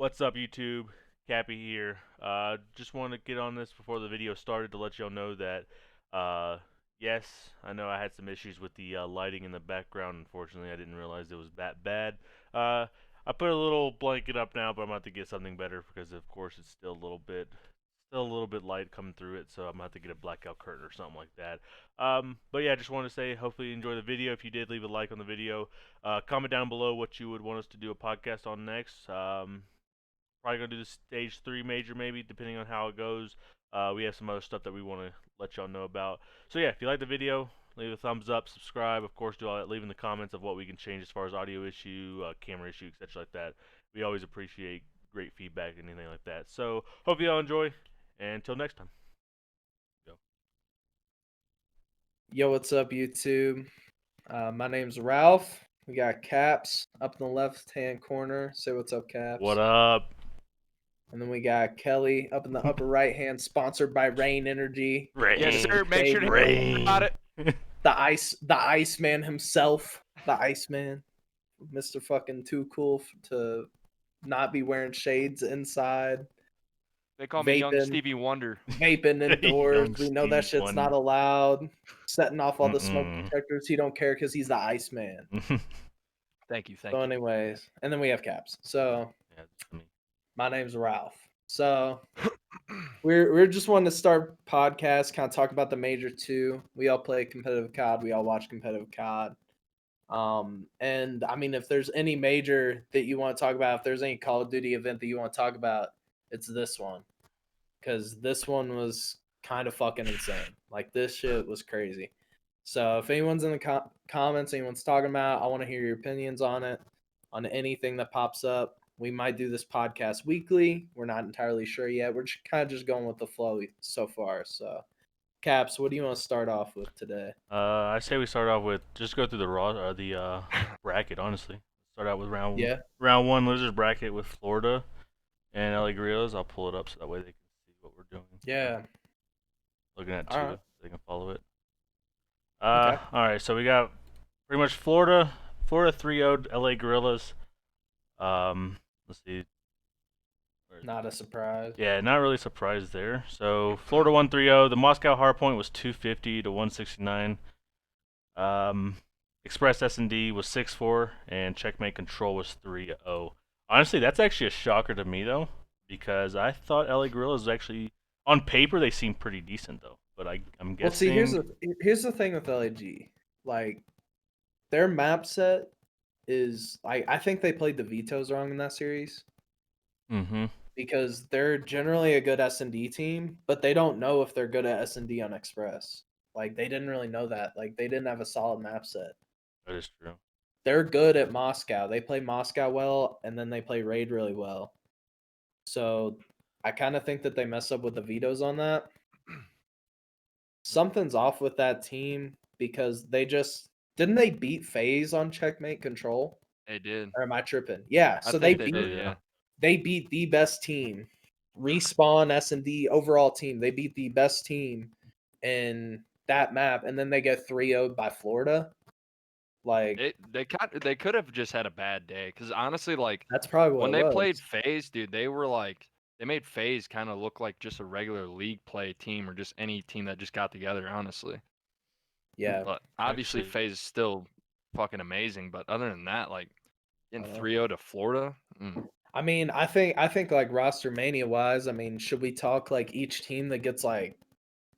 What's up, YouTube? Cappy here. Just want to get on this before the video started to let y'all know that, yes, I know I had some issues with the lighting in the background. Unfortunately, I didn't realize it was that bad. I put a little blanket up now, but I'm about to get something better because, of course, it's still a little bit light coming through it. So I'm gonna have to get a blackout curtain or something like that. But yeah, I just want to say, hopefully you enjoy the video. If you did, leave a like on the video. Comment down below what you would want us to do a podcast on next. Probably gonna do the stage 3 major, maybe depending on how it goes. We have some other stuff that we want to let y'all know about. So yeah, if you like the video, leave a thumbs up, subscribe. Of course, do all that. Leave in the comments of what we can change as far as audio issue, camera issue, etc. like that. We always appreciate great feedback and anything like that. So hope you all enjoy. And until next time. Go. Yo, what's up, YouTube? My name's Ralph. We got Caps up in the left-hand corner. Say what's up, Caps. What up? And then we got Kelly up in the upper right-hand, sponsored by Rain Energy. Rain. Yes, sir. Make sure to hear Rain. about it. The Iceman himself, the Iceman, Mr. Fucking Too Cool to not be wearing shades inside. They call me Young Vaping. Stevie Wonder. Vaping indoors. Young We know that Stevie shit's Wonder. not allowed. Setting off all the smoke Mm-mm. detectors. He don't care because he's the Iceman. Thank you. So, anyways, and then we have Caps. So, Yeah, that's me. my name's Ralph. So, we're just wanting to start podcast, kind of talk about the major two. We all play competitive COD. We all watch competitive COD. And I mean, if there's any major that you want to talk about, if there's any Call of Duty event that you want to talk about, it's this one, because this one was kind of fucking insane. Like, this shit was crazy. So if anyone's in the comments, anyone's talking about, I want to hear your opinions on it, on anything that pops up. We might do this podcast weekly. We're not entirely sure yet. We're just kind of just going with the flow so far. So, Caps, what do you want to start off with today? I say we start off with just go through the bracket. Honestly, start out with Yeah. round one losers bracket with Florida and LA Grills. I'll pull it up so that way they can see what we're doing. Yeah. Looking at two, All right. so they can follow it. Okay. All right, so we got pretty much Florida 3-0'd LA Gorillas. Let's see. Not a surprise. Yeah, not really surprised there. So Florida won 3-0. The Moscow hardpoint was 250 to 169. Express S&D was 6-4, and Checkmate Control was 3-0. Honestly, that's actually a shocker to me though, because I thought LA Gorillas actually, on paper, they seem pretty decent though. But I'm guessing. Well, see, here's the thing with LAG. Like, their map set is I think they played the vetoes wrong in that series. Mm-hmm. Because they're generally a good S&D team, but they don't know if they're good at S&D on Express. Like, they didn't really know that. Like, they didn't have a solid map set. That is true. They're good at Moscow. They play Moscow well, and then they play Raid really well. So I kind of think that they mess up with the vetoes on that. Something's off with that team because didn't they beat FaZe on Checkmate Control? They did. Or am I tripping? Yeah, I so think they did. Yeah. They beat the best team. Respawn S&D overall team. They beat the best team in that map, and then they get 3-0'd by Florida. Like, They could have just had a bad day because honestly, like that's probably what when it they was. played FaZe, dude, they made FaZe kind of look like just a regular league play team or just any team that just got together. Honestly. Yeah. But obviously, Actually- FaZe is still fucking amazing. But other than that, like getting Uh-huh. 3-0 to Florida. I mean, I think like roster mania wise, I mean, should we talk like each team that gets like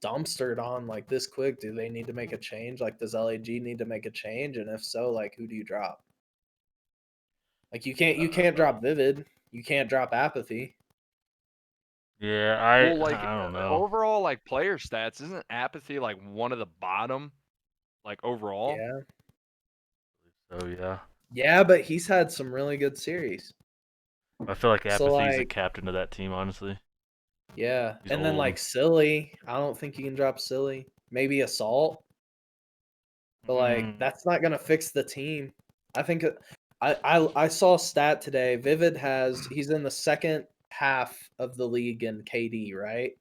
dumpstered on like this quick? Do they need to make a change? Like, does LAG need to make a change? And if so, like, who do you drop? Like, you can't drop Vivid. You can't drop Apathy. Yeah, I don't know. Overall, like player stats, isn't Apathy like one of the bottom, like overall? Yeah. So yeah, Yeah, but he's had some really good series. I feel like So, Apathy's the like, captain of that team. Honestly, yeah. He's And then old. like Silly, I don't think you can drop Silly. Maybe Assault. But like, that's not gonna fix the team. I think I saw a stat today. Vivid he's in the second half of the league in KD, right?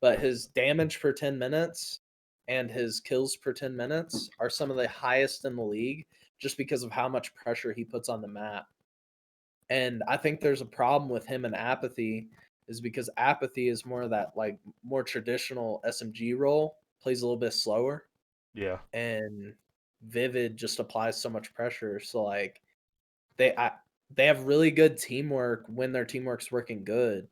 But his damage per 10 minutes and his kills per 10 minutes are some of the highest in the league just because of how much pressure he puts on the map. And I think there's a problem with him and Apathy is because Apathy is more of that like more traditional SMG role, plays a little bit slower, Yeah. and Vivid just applies so much pressure. So like they I, they have really good teamwork when their teamwork's working good,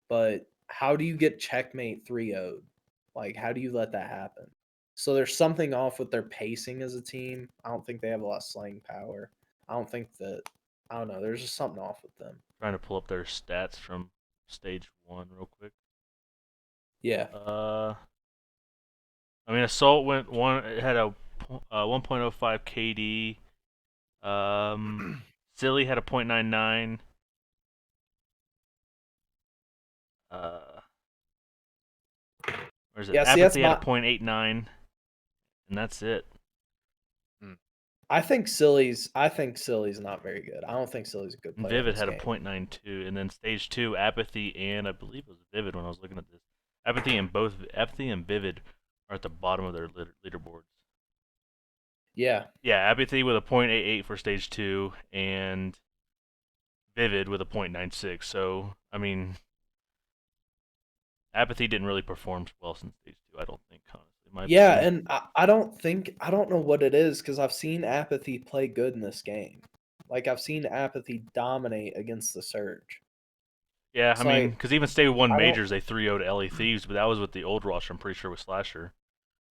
but how do you get checkmate 3-0'd? Like how do you let that happen? So there's something off with their pacing as a team. I don't think they have a lot of slaying power. I don't think that I don't know, there's just something off with them. Trying to pull up their stats from stage 1 real quick. Yeah. I mean, Assault went one. It had a 1.05 KD. Silly had a 0.99. Where's it? Yeah, see that's Apathy had a my 0.89, and that's it. I think Silly's not very good. I don't think Silly's a good And player in Vivid this had a game. 0.92, and then stage 2, Apathy and I believe it was Vivid when I was looking at this. Apathy and Vivid are at the bottom of their leaderboards. Yeah. Yeah, Apathy with a 0.88 for stage 2, and Vivid with a 0.96. So I mean, Apathy didn't really perform well since stage 2. I don't think, honestly, in my Yeah, opinion. and I don't know what it is because I've seen Apathy play good in this game. Like I've seen Apathy dominate against the Surge. Yeah, I It's mean, like because even stage 1 I don't. majors they 3-0'd LA Thieves, but that was with the old roster. I'm pretty sure with Slasher,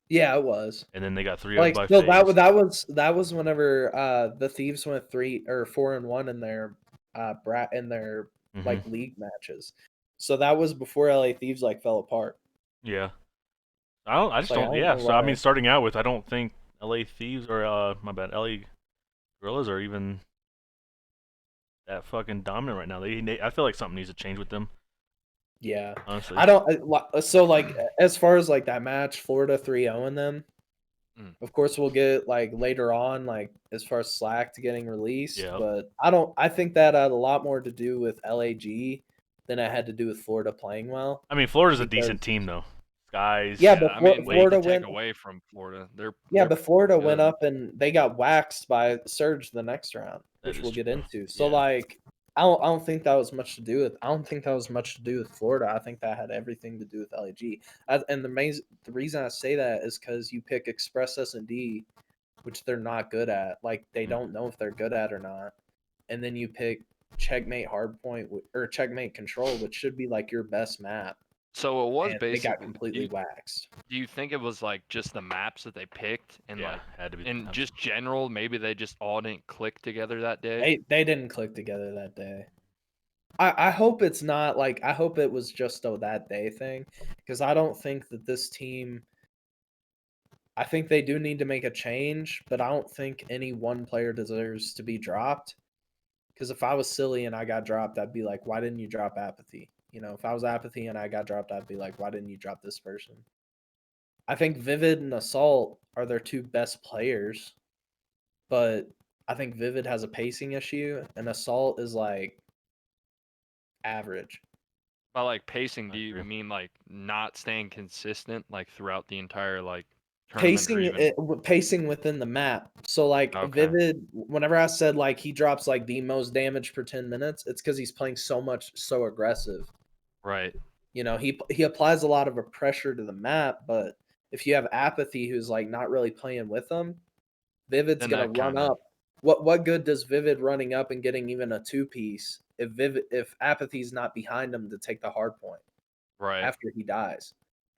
Yeah, it was. and then they got 3-0'd Like by so FaZe. that was whenever the Thieves went 4-1 in their Hmm. like league matches. So that was before LA Thieves like fell apart. Yeah, I don't. I It's just like I don't. don't Yeah, know so I mean, why. starting out with, I don't think LA Thieves or my bad, LA Gorillas are even that fucking dominant right now. I feel like something needs to change with them, Yeah. honestly. I don't so like as far as like that match Florida 3-0 in them. Mm. Of course we'll get like later on like as far as Slack to getting released, Yeah. but I think that had a lot more to do with LAG than it had to do with Florida playing well I mean, Florida's a decent because team though. Skies, yeah, Yeah, but I mean, not to Florida take went away from Florida, they're yeah, they're but Florida went good. up and they got waxed by Surge the next round, that which is we'll get true. into. So Yeah. like I don't think that was much to do with I don't think that was much to do with Florida. I think that had everything to do with LAG. And the reason I say that is because you pick Express S&D, which they're not good at. Like they Mm. don't know if they're good at or not. And then you pick Checkmate Hardpoint or Checkmate Control, which should be like your best map, So it was and they got basically. completely waxed. Do you think it was like just the maps that they picked and Yeah, like had to be. in just general, maybe they just all didn't click together that day? They didn't click together that day. I hope it's not like I hope it was just a that day thing because I don't think that this team. I think they do need to make a change, but I don't think any one player deserves to be dropped. Because if I was silly and I got dropped, I'd be like, why didn't you drop Apathy? You know, if I was Apathy and I got dropped, I'd be like, why didn't you drop this person? I think Vivid and Assault are their two best players, but I think Vivid has a pacing issue and Assault is like average. By like pacing, I do you agree. mean like not staying consistent like throughout the entire like tournament or even Pacing within the map. So like okay, Vivid, whenever I said like he drops like the most damage per 10 minutes, it's because he's playing so aggressive. right? You know, he applies a lot of a pressure to the map, but if you have Apathy who's like not really playing with them, Vivid's Then gonna that run kind of up. What good does Vivid running up and getting even a 2-piece if Apathy's not behind him to take the hard point right. after he dies?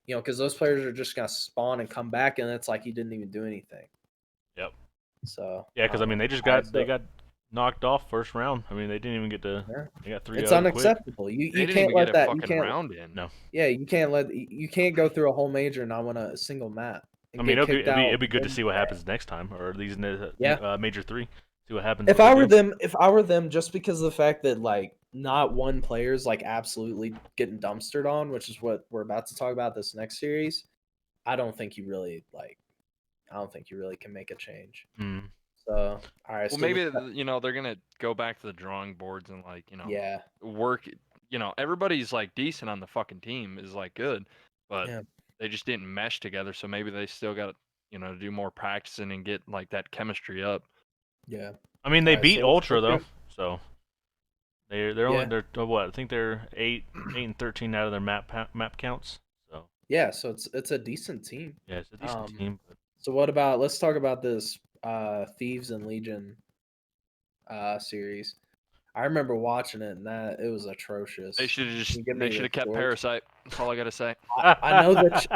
You know, because those players are just gonna spawn and come back, and it's like he didn't even do anything. Yep. So Yeah, I because I don't mean know. they just All right, got they so got knocked off first round. I mean they didn't even get to. yeah, They got 3 it's 0'd quick. unacceptable. They You didn't can't even get let a that. You fucking can't. round in. No. Yeah, you can't go through a whole major and not win a single map I and mean get kicked out. it'd be good to see what happens next time, or these Yeah, major 3. See what happens. What they do. if I were them, just because of the fact that like not one player's like absolutely getting dumpstered on, which is what we're about to talk about this next series. I don't think you really like. I don't think you really can make a change. Mm. So all right, Well, so maybe they're gonna go back to the drawing boards and like yeah, work. Everybody's like decent on the fucking team is like good, but yeah, they just didn't mesh together. So maybe they still got to do more practicing and get like that chemistry up. yeah. I mean All they right, beat so Ultra let's though, go. so they're only Yeah. they're what? I think they're 8-13 out of their map counts. So Yeah, so it's a decent team. yeah, it's a decent team. But So what about let's talk about this Thieves and Legion series. I remember watching it and that it was atrocious. They should have Can just you give they me should the have kept scores? Parasite. That's all I gotta say. I know that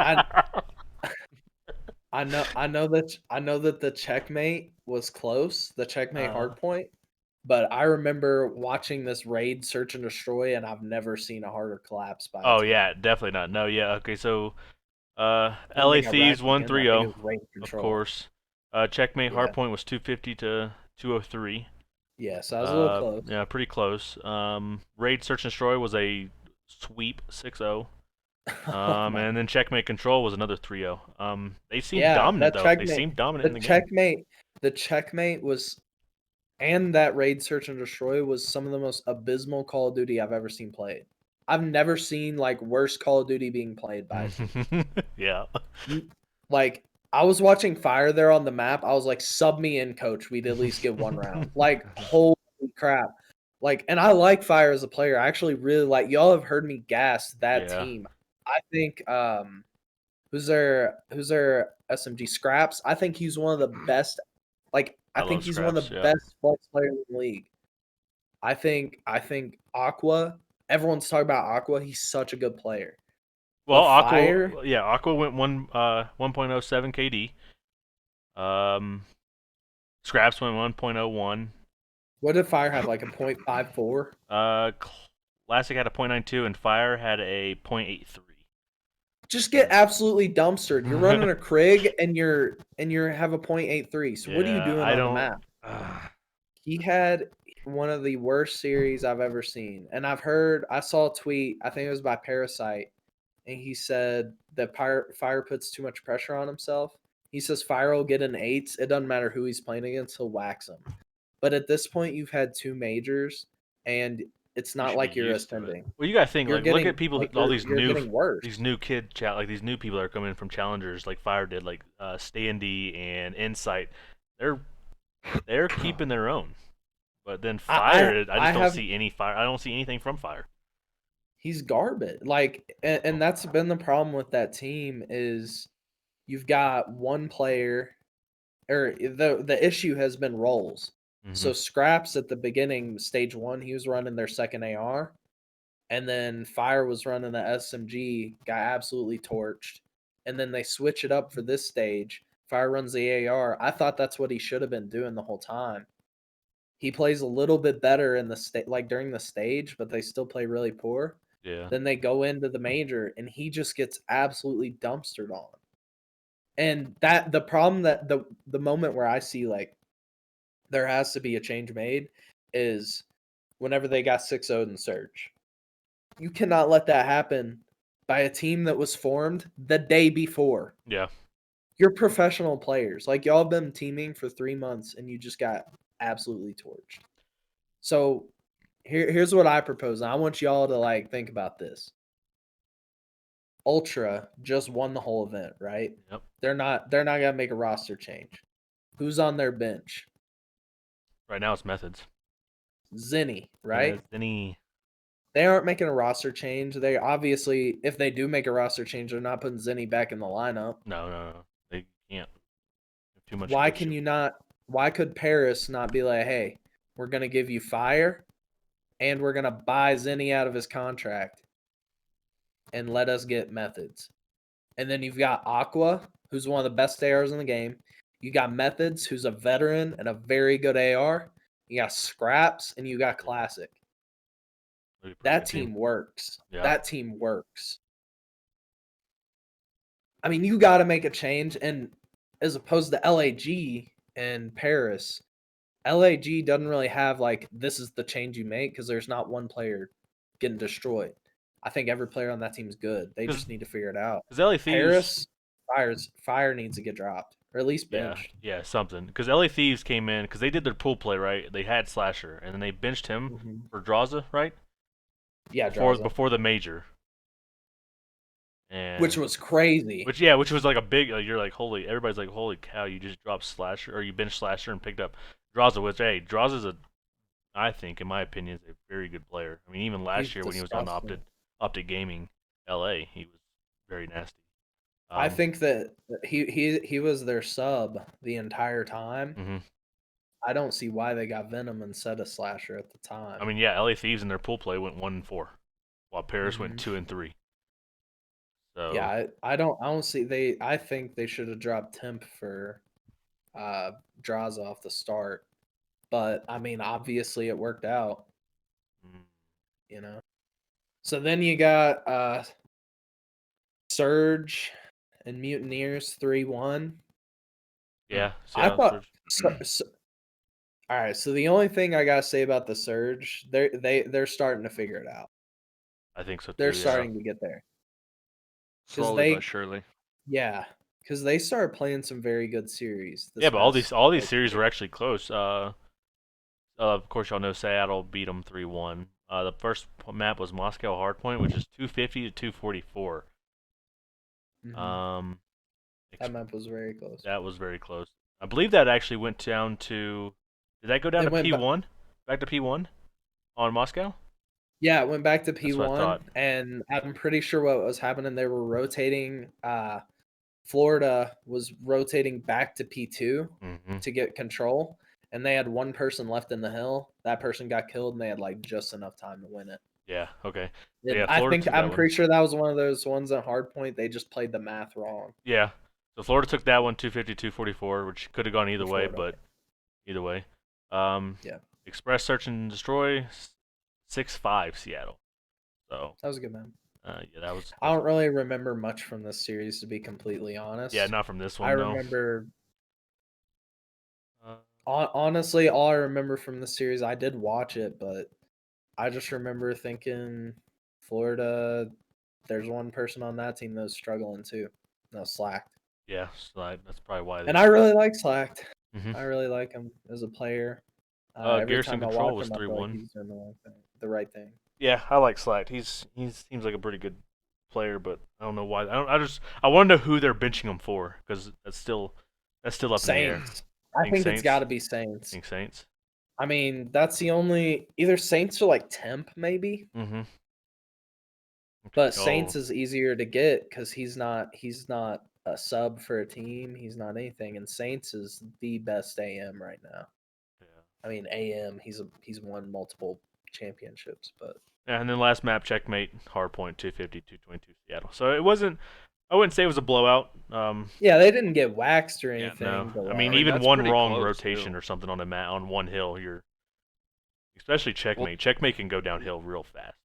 I know that the checkmate was close, the checkmate hardpoint, but I remember watching this raid search and destroy, and I've never seen a harder collapse by a oh team. yeah, definitely not. No, yeah, okay, so I don't LA think I Thieves racked won again. I think it 3-0, was raid of control. course. Checkmate Yeah, hardpoint was 250 to 203. yeah. So I was a little close. Yeah, pretty close. Raid Search and Destroy was a sweep 6-0. Oh my. And then Checkmate Control was another 3-0. They seemed Yeah, dominant that though. They checkmate. seemed dominant The in the game. checkmate was, and that raid search and destroy was some of the most abysmal Call of Duty I've ever seen played. I've never seen like worse Call of Duty being played by a team. Yeah. Like I was watching Fire there on the map. I was like, sub me in, coach. We'd at least get one round. Like, holy crap. Like, and I like Fire as a player. I actually really like y'all have heard me gas that Yeah. team. I think who's their SMG Scraps? I think he's one of the best. Like, I I think love he's one of Scraps. the Yeah. best flex players in the league. I think Aqua. Everyone's talking about Aqua. He's such a good player. Well, But Fire, Aqua went 1.07 KD. Scraps went 1.01. what did Fire have? Like a 0.54? Classic had a 0.92 and Fire had a 0.83. Just get absolutely dumpstered. You're running a Krig and you're have a 0.83. So what are you Yeah, doing I on the don't. map? He had one of the worst series I've ever seen. And I saw a tweet, I think it was by Parasite, and he said that Fire puts too much pressure on himself. He says Fire will get an 8. It doesn't matter who he's playing against, he'll wax him. But at this point, you've had 2 majors, and it's You not should be like you're used to it. ascending. Well, you gotta think You're like look getting at people, like all you're getting worse. these new like these new people that are coming in from challengers, like Fire did, like Standy and Insight. They're keeping their own. But then Fire, I just don't see any Fire. I don't see anything from Fire. He's garbage. Like, and that's been the problem with that team is you've got one player, or the issue has been roles. So Scraps at the beginning, stage 1, he was running their second AR, and then Fire was running the SMG, got absolutely torched, and then they switch it up for this stage. Fire runs the AR. I thought that's what he should have been doing the whole time. He plays a little bit better in the like during the stage, but they still play really poor. Yeah. Then they go into the major and he just gets absolutely dumpstered on. And that the problem that the moment where I see like there has to be a change made is whenever they got 6-0 in Surge. You cannot let that happen by a team that was formed the day before. Yeah. You're professional players. Like y'all have been teaming for 3 months and you just got absolutely torched. So here's what I propose. I want y'all to like think about this. Ultra just won the whole event, right? Yep. They're not gonna make a roster change. Who's on their bench? Right now it's Methods. Zinni, right? Yeah, Zinni. They aren't making a roster change. They obviously, if they do make a roster change, they're not putting Zinni back in the lineup. No. They can't. Too much. Why can you not? Why could Paris not be like, hey, we're gonna give you Fire, and we're gonna buy Zinni out of his contract, and let us get Methods. And then you've got Aqua, who's one of the best ARs in the game. You got Methods, who's a veteran and a very good AR. You got Scraps, and you got Classic. That team works. Yeah. That team works. I mean, you got to make a change. And as opposed to LAG and Paris, LAG doesn't really have like, this is the change you make because there's not one player getting destroyed. I think every player on that team's good. They just need to figure it out. Because LA Thieves, Fire needs to get dropped or at least benched. Yeah, something. Because LA Thieves came in because they did their pool play right. They had Slasher and then they benched him for Draza, right? Yeah, before the major. And which was crazy. Which was like a big. You're like everybody's like holy cow! You just dropped Slasher or you benched Slasher and picked up Draza. Which Draza's a I think, in my opinion, is a very good player. I mean, even He's last year when he was on disgusting. Optic Gaming LA, he was very nasty. I think that he was their sub the entire time. Mhm. I don't see why they got Venom instead of Slasher at the time. I mean, yeah, LA Thieves in their pool play went 1-4, while Paris went Mhm. 2-3. So Yeah, I don't see they. I think they should have dropped Temp for draws off the start, but I mean, obviously it worked out. mm, You know. So then you got Surge and Mutineers 3-1. yeah, I Seattle thought. Surge. All right, so the only thing I gotta say about the Surge, they're starting to figure it out. I think so They're too. Yeah, starting to get there because Slowly but surely. yeah, because they started playing some very good series yeah, this but all these past all these like series year. were actually close. Of course, y'all know Seattle beat them 3-1. The first map was Moscow Hardpoint, which is 250 to 244. Mhm. Um, That map was very close. that was very close. I believe that actually went down to. Did that go down It to went back. P1? Back to P1 on Moscow? Yeah, it went back to That's what I P1, thought. and I'm pretty sure what was happening. They were rotating. Florida was rotating back to P2 Hmm. to get control, and they had one person left in the hill. That person got killed, and they had like just enough time to win it. Yeah. Okay. So And yeah, Florida took that I'm one. pretty sure that was one of those ones at Hardpoint. They just played the math wrong Yeah. So Florida took that one 250 244, which could have gone either for way, Florida. but either way. Um, Yeah, Express Search and Destroy 6-5 Seattle. So that was a good man. yeah, that was I don't really remember much from this series, to be completely yeah, honest. not from this I one though. remember, Uh, honestly, all I remember from the series, I did watch it, but I just remember thinking Florida, there's one person on that team that was struggling too. No, Slacked. yeah, so that's probably why And they. I really like Slacked. Hmm. I really like him as a player. Every Garrison time I Control watch was him, I feel like 3-1. he's doing the right thing. Yeah, I like Slack. He seems like a pretty good player, but I don't know why. I want to know who they're benching him for because that's still up in the air. Saints. I Think think it's got Saints. to be Saints. Think Saints. I mean, that's the only either Saints or like Temp maybe, Mm-hmm. Okay. but Oh, Saints is easier to get because he's not a sub for a team. He's not anything, and Saints is the best AM right now. yeah. I mean, AM he's won multiple championships, but Yeah, and then last map checkmate hardpoint 250 222 Seattle. So it wasn't. I wouldn't say it was a blowout. yeah, they didn't get waxed or Yeah, No, anything. But I I mean mean, even that's one pretty wrong close rotation too. or something on a mat on one hill, you're especially Well, checkmate. Checkmate can go downhill real fast.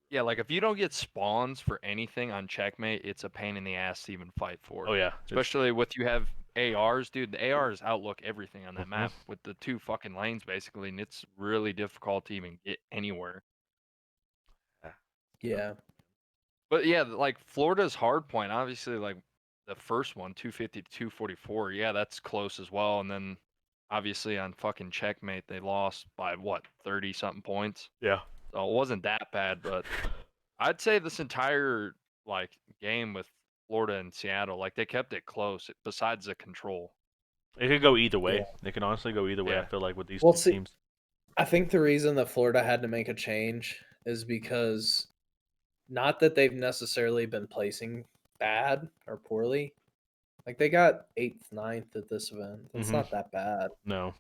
yeah, like if you don't get spawns for anything on checkmate, it's a pain in the ass to even fight Oh for. yeah, it's. Especially with you have ARs, dude. The ARs outlook everything on that Mhm. map with the two fucking lanes basically, and it's really difficult to even get anywhere. Yeah. Yep. yeah, But yeah, like Florida's hard point, obviously, like the first one, 250 to 244. Yeah, that's close as well. And then obviously on fucking checkmate, they lost by what, 30 something points. Yeah. So it wasn't that bad, but I'd say this entire like game with Florida and Seattle, like they kept it close besides the control. It could go either yeah. way. It can honestly go either way. I Yeah. feel like with these Well, two see, teams. I think the reason that Florida had to make a change is because not that they've necessarily been placing bad or poorly. Like they got eighth, ninth at this event. That's Mhm. not that bad. No.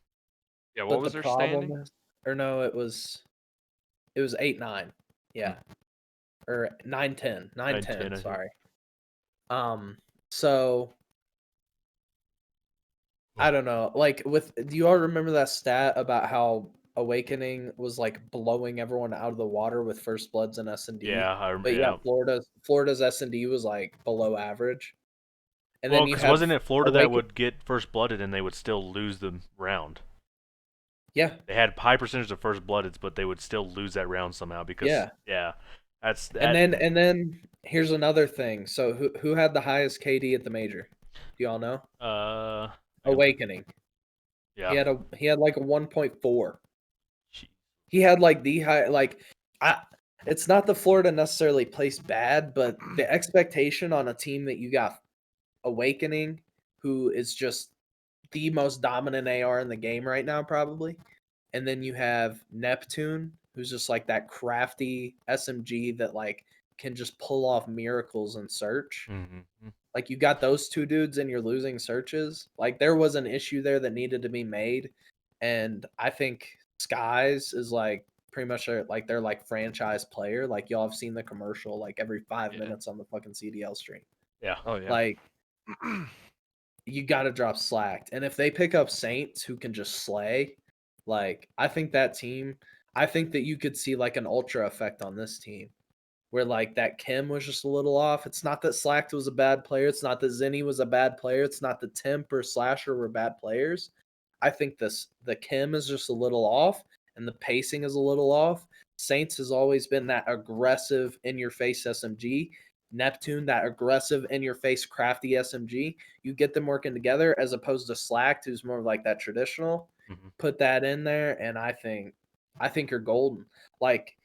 Yeah, what But the was their problem standing? is, or no, it was 8-9. Hmm. Yeah, or 9-10, 9-10, 9-10. I think. Sorry. So I don't know. Like do you all remember that stat about how Awakening was like blowing everyone out of the water with First Bloods and S&D? Yeah. But yeah, Yeah. Florida's S&D was like below average. And Well, then you because have wasn't it Florida that Awaken. would get first blooded and they would still lose the round? Yeah, They had high percentage of first bloodeds, but they would still lose that round somehow because yeah. yeah, that's And that. then here's another thing. So who had the highest KD at the major? Do y'all know? I can look. Awakening. Yeah. He had like a 1.4. Gee. He had like the high like I it's not the Florida necessarily placed bad, but the expectation on a team that you got Awakening, who is just the most dominant AR in the game right now, probably. and then you have Neptune, who's just like that crafty SMG that like can just pull off miracles in search. Mm-hmm. Like you got those two dudes and you're losing searches. Like there was an issue there that needed to be made, and I think Skies is like pretty much like they're like franchise player. Like y'all have seen the commercial like every 5 minutes on the fucking CDL stream. Yeah. Oh yeah. Like you got to drop Slacked, and if they pick up Saints who can just slay, like I think that team, I think that you could see like an ultra effect on this team where like that Kim was just a little off. It's not that Slacked was a bad player. It's not that Zinni was a bad player. It's not that Temp or Slasher were bad players. I think the Kim is just a little off and the pacing is a little off. Saints has always been that aggressive in your face SMG. Neptune, that aggressive in your face crafty SMG. You get them working together as opposed to Slacked, who's more like that traditional. Mm-hmm. Put that in there, and I think you're golden. Like,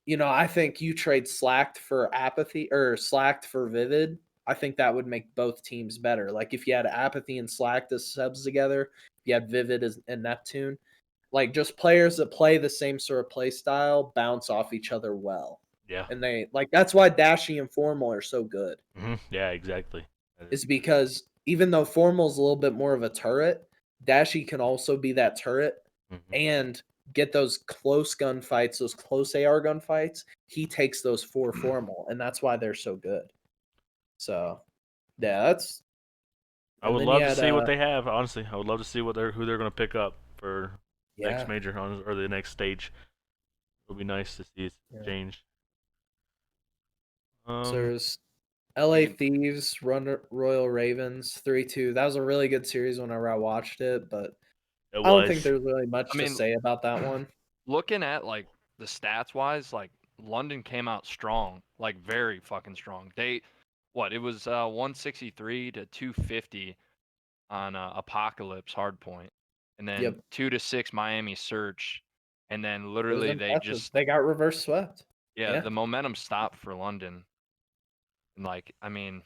I think you trade Slacked for Apathy or Slacked for Vivid. I think that would make both teams better. Like if you had Apathy and Slacked as subs together, if you had Vivid and Neptune, like just players that play the same sort of play style bounce off each other well. Yeah. And they like that's why Dashy and Formal are so good. Mm-hmm. Yeah, exactly. Is because even though Formal's a little bit more of a turret, Dashy can also be that turret Mm-hmm. and get those close gunfights, those close AR gunfights. He takes those for Formal, and that's why they're so good. So, yeah, that's. I And would then love you to had, see what they have. Honestly, I would love to see who they're going to pick up for next yeah, major or the next stage. It'll be nice to see it yeah. change. So there's LA Thieves, Royal Ravens, 3-2. That was a really good series whenever I watched it, but it I don't think was. there's really much I to mean, say about that one. looking at like the stats wise, like London came out strong, like very fucking strong. It was 163 to 250 on Apocalypse Hardpoint, and then Yep, 2-6 Miami Search, and then it was literally they impressive. just They got reverse swept. Yeah, the momentum stopped for London. And like I mean,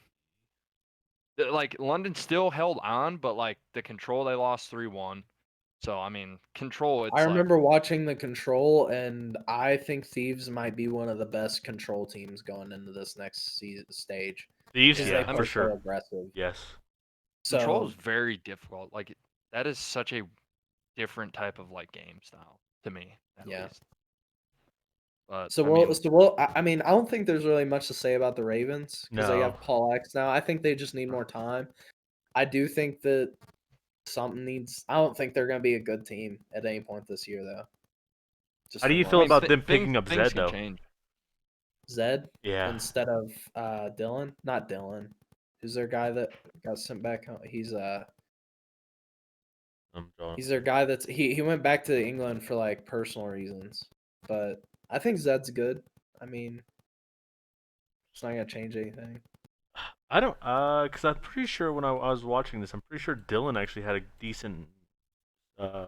like London still held on, but like the control they lost 3-1. So I mean, control I it's like remember watching the Control, and I think Thieves might be one of the best Control teams going into this next stage Thieves, because yeah, they yeah, I for mean, play so sure. aggressive. Yes. control So is very difficult. Like that is such a different type of like game style to me, at yeah. least. But So I mean, I mean, I don't think there's really much to say about the Ravens because they No. have Paul X now. I think they just need more time. I do think that something needs. I don't think they're going to be a good team at any point this year, though. Just How do from you what I feel I've mean, about seen. them picking up things Zed can though? change. Zed Yeah. instead of Dylan, not Dylan. Who's their guy that got sent back home? I'm drawing. He's their guy that's he went back to England for like personal reasons. But I think Zed's good. I mean, it's not gonna change anything. I don't, cause I'm pretty sure when I was watching this, I'm pretty sure Dylan actually had a uh,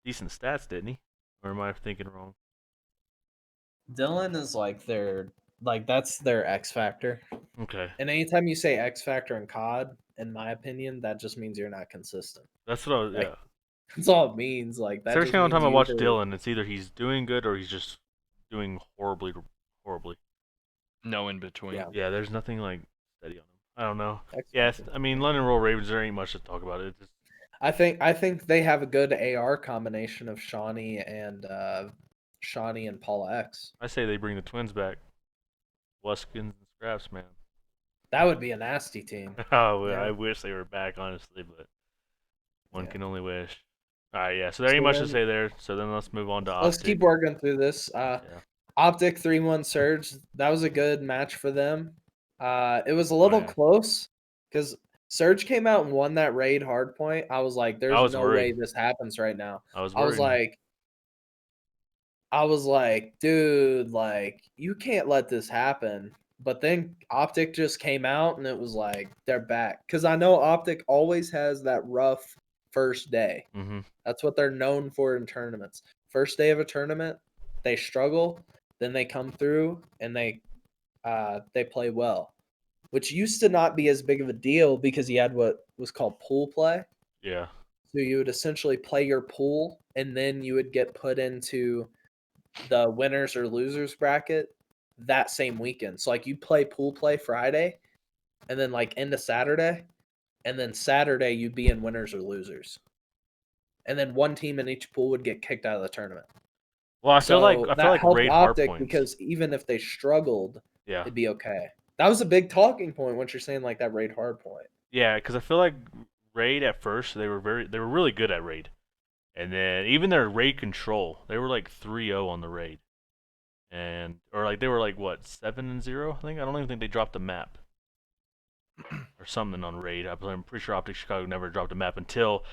decent stats, didn't he? Or am I thinking wrong? Dylan is like that's their X factor. Okay, And anytime you say X factor in COD, in my opinion, that just means you're not consistent. that's what I was. Like Yeah. that's all it means. Like So that every just single means time I you watch either Dylan, it's either he's doing good or he's just doing horribly, horribly. No in between. yeah, Yeah, there's nothing like steady on him. I don't know. X Yes, factor. I mean London Roll Ravens. There ain't much to talk about. It just, I think they have a good AR combination of Shawnee and Paula X. I say they bring the twins back, Luskins and Scraps, man. That would be a nasty team. Oh, Yeah. I wish they were back, honestly, but one Yeah. can only wish. All right, yeah. So there ain't So much to then say there. So then let's move on to let's Optic. keep working through this. Yeah. Optic 3-1 Surge. That was a good match for them. It was a Oh little yeah. close because Surge came out and won that raid hardpoint. I was like, there's was no way worried. this happens right now. I was I was worried. like, dude, like, you can't let this happen. But then Optic just came out and it was like, they're back. Because I know Optic always has that rough first day. Mm-hmm. That's what they're known for in tournaments. First day of a tournament, they struggle, then they come through and they play well, which used to not be as big of a deal because you had what was called pool play. Yeah. So you would essentially play your pool, and then you would get put into the winners or losers bracket that same weekend. So like you play pool play Friday, and then like into Saturday, and then Saturday you'd be in winners or losers, and then one team in each pool would get kicked out of the tournament. Well, I feel So that like helped raid Optic hardpoints. because even if they struggled, Yeah, it'd be okay. That was a big talking point when you're saying like that raid hard point. yeah, because I feel like raid at first they were really good at raid, and then even their raid control they were like 3-0 on the raid, and or like they were like what 7-0 I think. I don't even think they dropped a map or something on raid. I'm pretty sure Optic Chicago never dropped a map until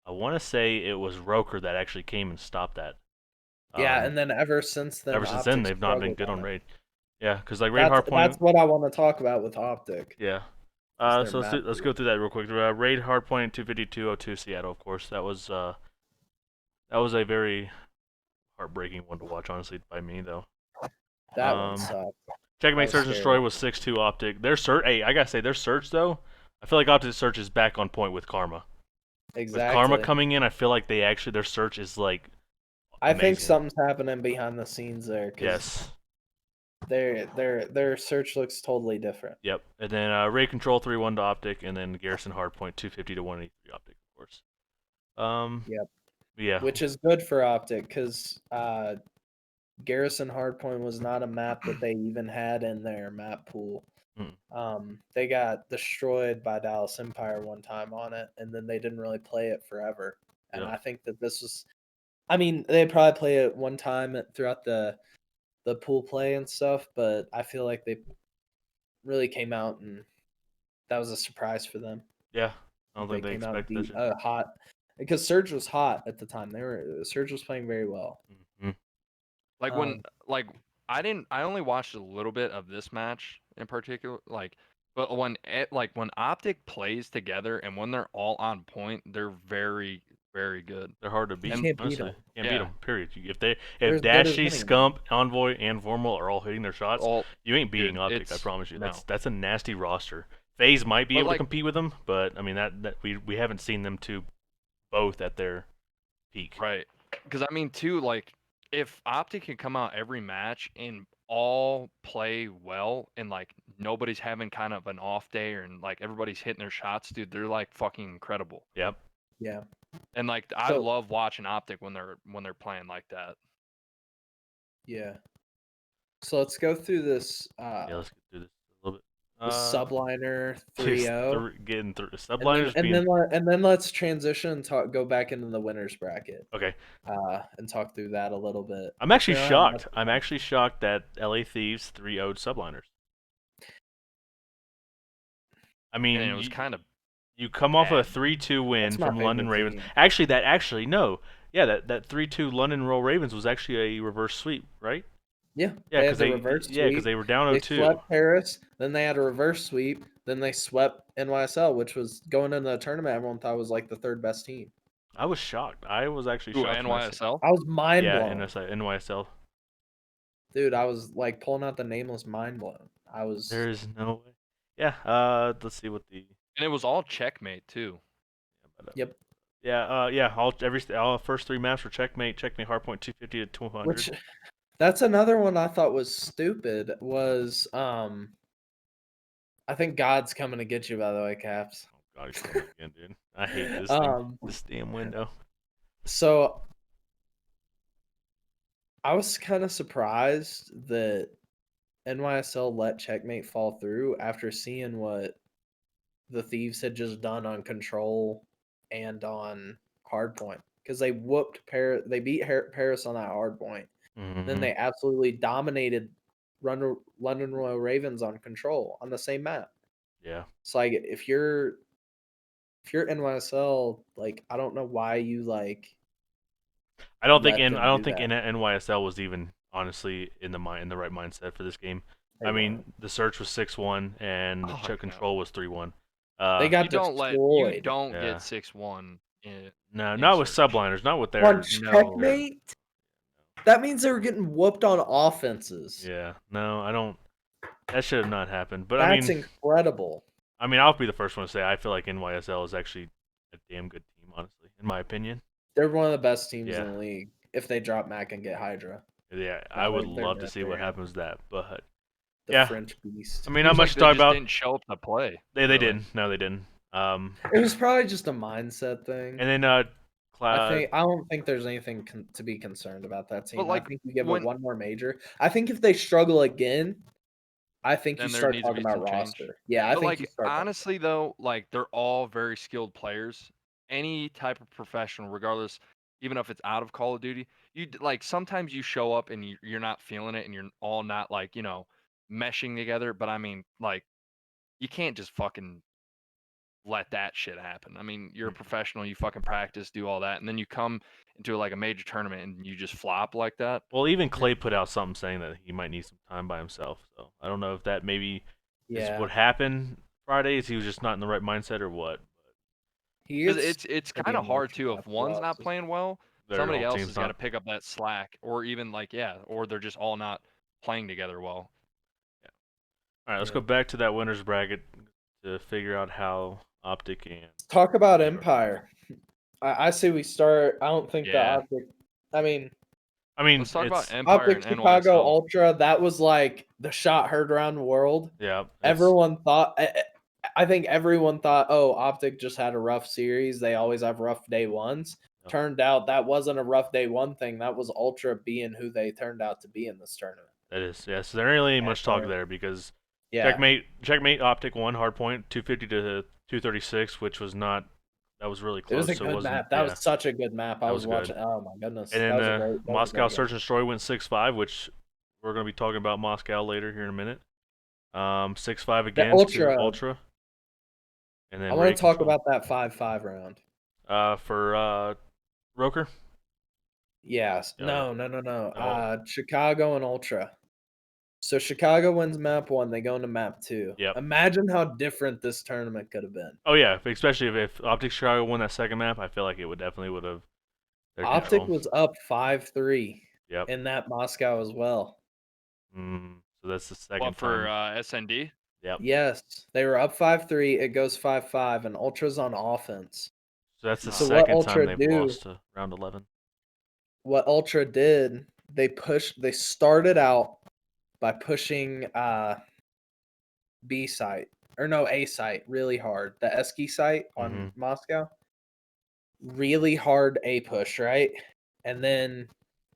I want to say it was Roker that actually came and stopped that. Yeah, and then ever since then, Ever since then, Optic they've not been struggled good on it. raid. Yeah, because like raid hardpoint. That's what I want to talk about with Optic. Yeah. is their So map let's pool. go through that real quick. Raid hardpoint 252.02 Seattle, of course. That was a very heartbreaking one to watch, honestly, by me though. That one sucked. Checkmate That Search was and scary. Destroy was 6-2 Optic. Their search, hey, I gotta say, their search though, I feel like Optic search is back on point with Karma. With Karma Exactly. coming in, I feel like they actually their search is like I think amazing. something's happening behind the scenes there because Yes. their search looks totally different. Yep. And then Raid Control 3-1 to Optic, and then Garrison Hardpoint 250 to 183 Optic, of course. Yep. Yeah. Which is good for Optic because Garrison Hardpoint was not a map that they even had in their map pool. They got destroyed by Dallas Empire one time on it, and then they didn't really play it forever. And Yep. I think that this was, I mean, they probably play it one time throughout the pool play and stuff, but I feel like they really came out and that was a surprise for them. Yeah. I don't They think they came out and expected beat that shit. hot because Surge was hot at the time. Surge was playing very well. Mm-hmm. Like when I only watched a little bit of this match in particular, but when Optic plays together and when they're all on point, they're very, very good. They're hard to beat. You can't beat honestly. them. Can't beat Yeah. them. Period. If They're as good as Dashy, winning. Scump, Envoy, and Formal are all hitting their shots, All you ain't beating dude, Optic. I promise you. no. That's a nasty roster. FaZe might be But, able to like- compete with them, but I mean that we haven't seen them two both at their peak. Right. Because I mean, too, like if Optic can come out every match and all play well, and like nobody's having kind of an off day, and like everybody's hitting their shots, dude, they're like fucking incredible. Yep. Yeah. And like I So- love watching Optic when they're playing like that. Yeah. So let's go through this Yeah. Let's get through this a little bit. the subliner Just 3-0. getting through And subliners then, being and then let's transition and go back into the winners bracket. okay. And talk through that a little bit. I'm actually We don't have shocked. much I'm time. actually shocked that LA Thieves 3-0'd subliners. I mean, And it was kind of you come off a bad. 3-2 win That's my from London favorite Ravens. team. Actually no. Yeah, that 3-2 London Roll Ravens was actually a reverse sweep, right? Yeah. Yeah, they because had the reverse yeah, sweep. they were down They 0-2. swept Paris, then they had a reverse sweep, then they swept NYSL, which was going into the tournament. Everyone thought was like the third best team. I was shocked. I was actually Ooh, shocked. NYSL. I was mind Yeah, blown. NYSL. Dude, I was like pulling out the nameless mind blown. I was There's no way. Yeah. Let's see what the. And it was all checkmate too. Yep. Yeah. All first three maps were checkmate. Checkmate hardpoint 250 to 200. Which that's another one I thought was stupid was I think God's coming to get you, by the way, Caps. Oh God, he's coming again, dude. I hate this thing. This damn window. So I was kind of surprised that NYSL let checkmate fall through after seeing what the Thieves had just done on control and on hardpoint because they whooped Paris. They beat Paris on that hardpoint. Then they absolutely dominated London Royal Ravens on control on the same map. Yeah. So like if you're NYSL, like I don't know why you like. I don't think let them do that. NYSL was even honestly in the right mindset for this game. They I mean, weren't. the search was 6-1 and the Oh, check no. control was 3-1. They got You don't destroyed. get 6-1. No, in not with search. subliners, not with their. On No. checkmate. That means they were getting whooped on offenses. Yeah, no, I don't. That should have not happened. But That's incredible. I'll be the first one to say I feel like NYSL is actually a damn good team, honestly. in my opinion. They're one of the best teams Yeah. in the league if they drop Mac and get Hydra. Yeah, I No, would they're love to good see what there. happens with that. But The yeah, French beast. I mean, not Seems much like to they talk just about. didn't show up to play. They really. didn't. No, they didn't. It was probably just a mindset thing. And then I don't think there's anything to be concerned about that team. But, like, I think you give it when- one more major. I think if they struggle again, I think Then you there start needs to talking be about some change. roster. Yeah, I But, think like, you start talking honestly, though, like, they're all very skilled players. Any type of professional, regardless, even if it's out of Call of Duty, like, sometimes you show up and you're not feeling it and you're all not, like, meshing together. But, I mean, like, you can't just fucking let that shit happen. I mean, you're a professional, you fucking practice, do all that, and then you come into, like, a major tournament and you just flop like that. Well, even Clay put out something saying that he might need some time by himself. So I don't know if that maybe is Yeah, what happened Friday. Is he was just not in the right mindset or what? he Because gets it's to be kind of hard emotional too. If after one's not losses. playing well, Their somebody whole else team's has got to not. pick up that slack, or even like or they're just all not playing together well. All right, let's Yeah. go back to that winners bracket to figure out how Optic and Talk about New York. Empire. I say we start. I don't think the Yeah. Optic. I mean, Let's talk about Empire Optic and Chicago NYSL. Ultra. That was like the shot heard around the world. Yeah, Everyone thought. I think everyone thought, oh, Optic just had a rough series. They always have rough day ones. Yep. Turned out that wasn't a rough day one thing. That was Ultra being who they turned out to be in this tournament. that is. Yeah, so there ain't really much talk And, there because Yeah, checkmate Optic won hard point 250 to 236, which was not. That was really it close. was a so good it wasn't, map. That yeah. was such a good map. I That was was good. watching. Oh my goodness, And that then was a great. Moscow Search and Destroy went 6-5, which we're going to be talking about Moscow later here in a minute. 6-5 again to Ultra. And then I want Ready to talk Control. about that 5-5 round. For Roker. Yes. Oh, No. Chicago and Ultra. So Chicago wins map 1, they go into map 2. Yep. Imagine how different this tournament could have been. Oh yeah, especially if Optic Chicago won that second map, I feel like it would definitely have. Optic Control. was up 5-3 Yep. in that Moscow as well. So that's the second What for time. SND? Yep. Yes, they were up 5-3. It goes 5-5, and Ultra's on offense. So that's the So second what time Ultra they've do? lost to round 11. What Ultra did? They started out by pushing B site or no A site really hard. The Esky site on Moscow. Really hard A push, right? And then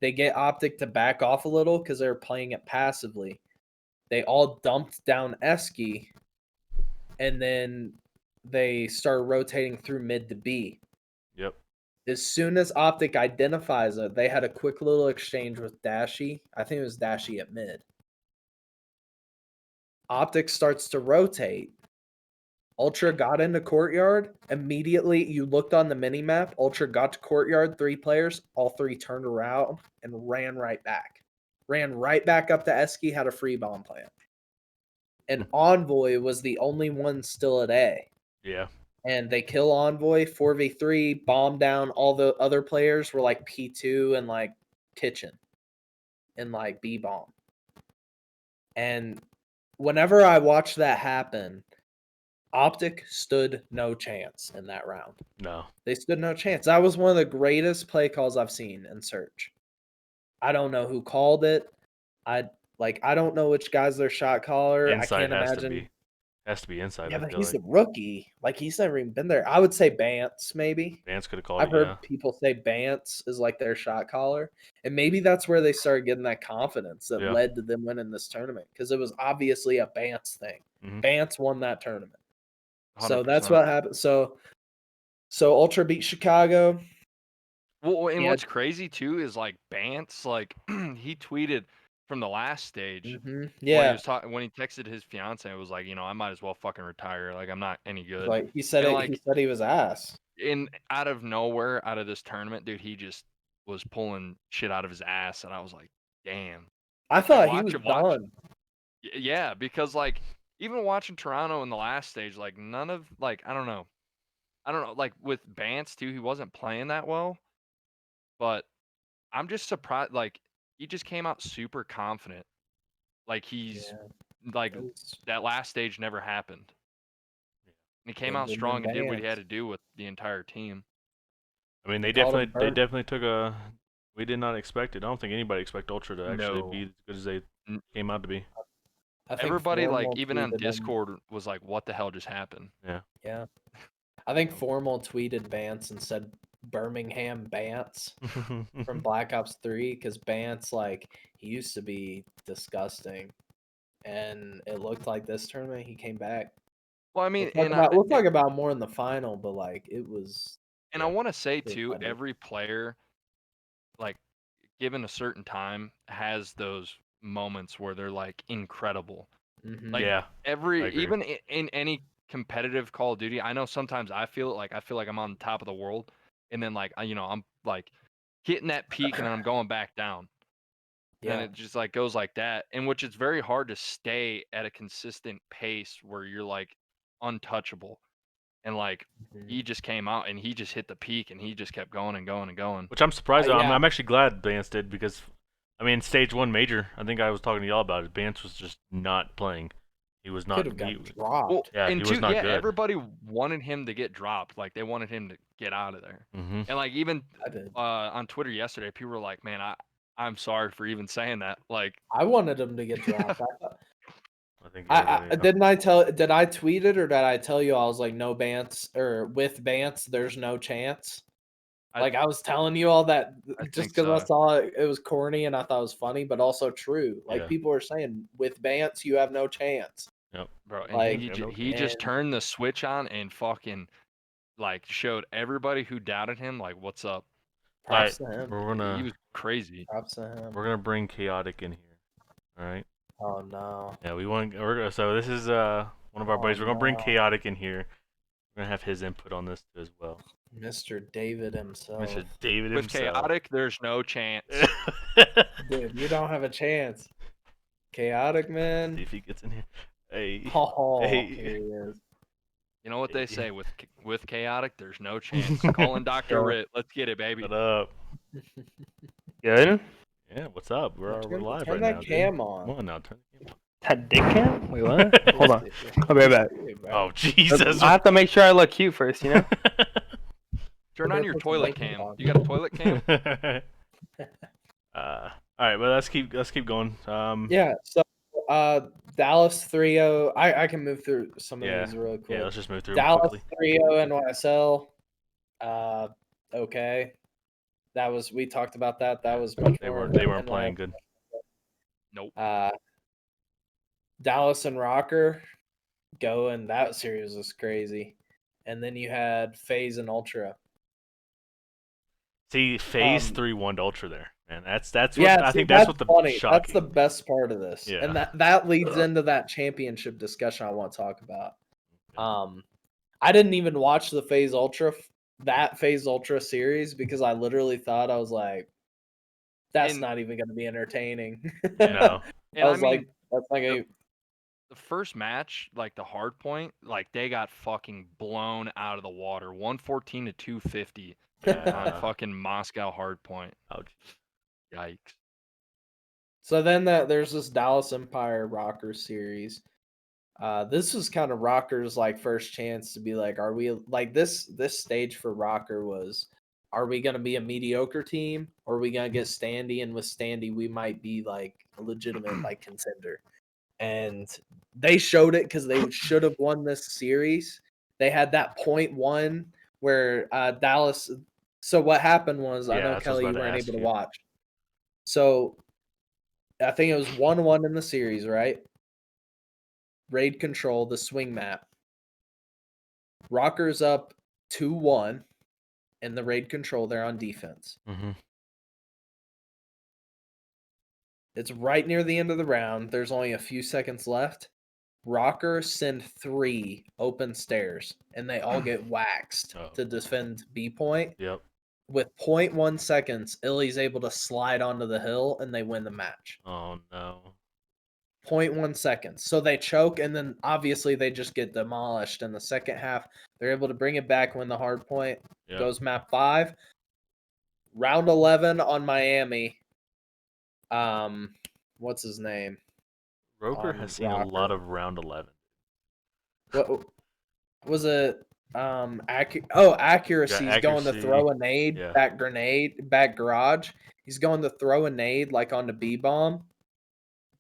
they get Optic to back off a little because they're playing it passively. They all dumped down Esky, and then they started rotating through mid to B. Yep. As soon as Optic identifies it, they had a quick little exchange with Dashy. I think it was Dashy at mid. Optic starts to rotate. Ultra got into courtyard. Immediately, you looked on the mini map. Ultra got to courtyard, 3 players. All 3 turned around and ran right back. Ran right back up to Esky, had a free bomb plant. And Envoy was the only one still at A. Yeah. And they kill Envoy, 4v3, bomb down. All the other players were like P2 and like Kitchen and like B bomb. And whenever I watched that happen, Optic stood no chance in that round. No. They stood no chance. That was one of the greatest play calls I've seen in Search. I don't know who called it. I don't know which guy's their shot caller. Inside I can't has imagine. to be inside. Yeah, I but feel he's like a rookie. Like he's never even been there. I would say Bance, maybe. Vance could have called I've it. heard Yeah. people say Bance is like their shot caller, and maybe that's where they started getting that confidence that Yeah. led to them winning this tournament because it was obviously a Bance thing. Bance won that tournament. 100%. So that's what happened. So Ultra beat Chicago. Well, and Yeah. what's crazy too is like Bance, like he tweeted from the last stage when he Yeah, was talking when he texted his fiance. It was like, I might as well fucking retire. Like I'm not any good. like he said And it. like He said he was ass. out of nowhere, out of this tournament, dude, he just was pulling shit out of his ass, and I was like, damn. I thought he was done. Yeah, because like even watching Toronto in the last stage, like none of like I don't know, like with Bance too, he wasn't playing that well, but I'm just surprised. Like he just came out super confident, like he's like that last stage never happened. And he came out strong and did what he had to do with the entire team. I mean, they Called him definitely took a. We did not expect it. I don't think anybody expected Ultra to actually No. be as good as they N- came out to be. I think Everybody, like, Formal even on tweeted him. Discord, was like, "What the hell just happened?" Yeah. Yeah. I think Formal tweeted Bance and said Birmingham Bance from Black Ops 3 because Bance, like, he used to be disgusting. And it looked like this tournament he came back. Well, I mean, We'll talk about more in the final, but like it was. and I want to say Pretty too, funny. every player, like, given a certain time, has those moments where they're like incredible. Mhm. Like Yeah. I agree. even in any competitive Call of Duty, I know sometimes I feel like I'm on top of the world, and then like I'm like hitting that peak, and then I'm going back down. And then Yeah. it just like goes like that, in which it's very hard to stay at a consistent pace where you're like untouchable. And like Mhm. he just came out and he just hit the peak and he just kept going and going and going. Which I'm surprised. Yeah. I'm actually glad Bance did because, I mean, stage 1 major. I think I was talking to y'all about it. Bance was just not playing. He was not. Could have got Well, dropped. Yeah, and he was not good. everybody wanted him to get dropped. Like they wanted him to get out of there. Mm-hmm. And like even I did. on Twitter yesterday, people were like, "Man, I'm sorry for even saying that." Like I wanted him to get dropped. I think I everybody. did I tweet it or did I tell you I was like no Bance or with Bance there's no chance? I- Like I was telling you all that I just think because I so. saw it was corny and I thought it was funny, but also true. Like Yeah. people are saying with Bance you have no chance. Yep. Bro, and Like, he just and- turned the switch on and fucking like showed everybody who doubted him like what's up. Props to him. He was crazy. Props to him. We're gonna bring Chaotic in here. All right. Oh no. Yeah, so this is one of our buddies. We're gonna bring no. Chaotic in here. We're gonna have his input on this as well. Mr. David himself. Mr. David With himself. Chaotic, there's no chance. Dude, you don't have a chance. Chaotic, man. See if he gets in here. Hey. Oh, Hey. here he is. You know what they say with Chaotic, there's no chance. Calling Dr. Yeah. Rit. Let's get it, baby. What up? Good. Yeah, what's up? We're live Turn right that now. Dude. cam on. Come on now, turn the cam on. That dick cam? Wait, what? Hold on. I'll be right back. Oh Jesus! I have to make sure I look cute first, you know? Turn on your Put some toilet makeup cam. on. You got a toilet cam? All right, well let's keep going. Yeah, so Dallas 3-0. I can move through some of Yeah. these really quick. Yeah, let's just move through them Dallas quickly. 3-0 NYSL. Okay. We talked about that. That was much They more weren't playing good. Nope. Dallas and Rocker going. That series was crazy. And then you had FaZe and Ultra. See, FaZe 3-1 to Ultra there, man. That's what Yeah, I see, think that's what the funny. shocking. That's the best part of this. Yeah. And that leads into that championship discussion I want to talk about. I didn't even watch the FaZe Ultra series because I literally thought I was like, that's And- not even going to be entertaining. No. And I was mean, like, that's not going to. the first match, like the hard point, like they got fucking blown out of the water. 114 to 250 on fucking Moscow hard point. Ouch. Yikes. So then there's this Dallas Empire Rocker series. This was kind of Rocker's like first chance to be like, are we like this stage for Rocker was, are we gonna be a mediocre team or are we gonna get Standy, and with Standy we might be like a legitimate like contender. And they showed it because they should have won this series. They had that .1 where Dallas. So what happened was, I Yeah, know that's what I was Kelly, you about to weren't ask able to you. watch. So I think it was 1-1 in the series, right? Raid control, the swing map. Rockers up 2-1 in the raid control. They're on defense. Mm-hmm. It's right near the end of the round. There's only a few seconds left. Rockers send 3 open stairs, and they all get waxed to defend B point. Yep. With 0.1 seconds, Illy's able to slide onto the hill, and they win the match. Oh no. 0.1 seconds. So they choke, and then obviously they just get demolished in the second half. They're able to bring it back when the hard point goes map 5. Round 11 on Miami. What's his name? Roker has seen a lot of round 11. What was it? accuracy. He's going to accuracy. throw a nade, Yeah. back garage. He's going to throw a nade like on the B bomb.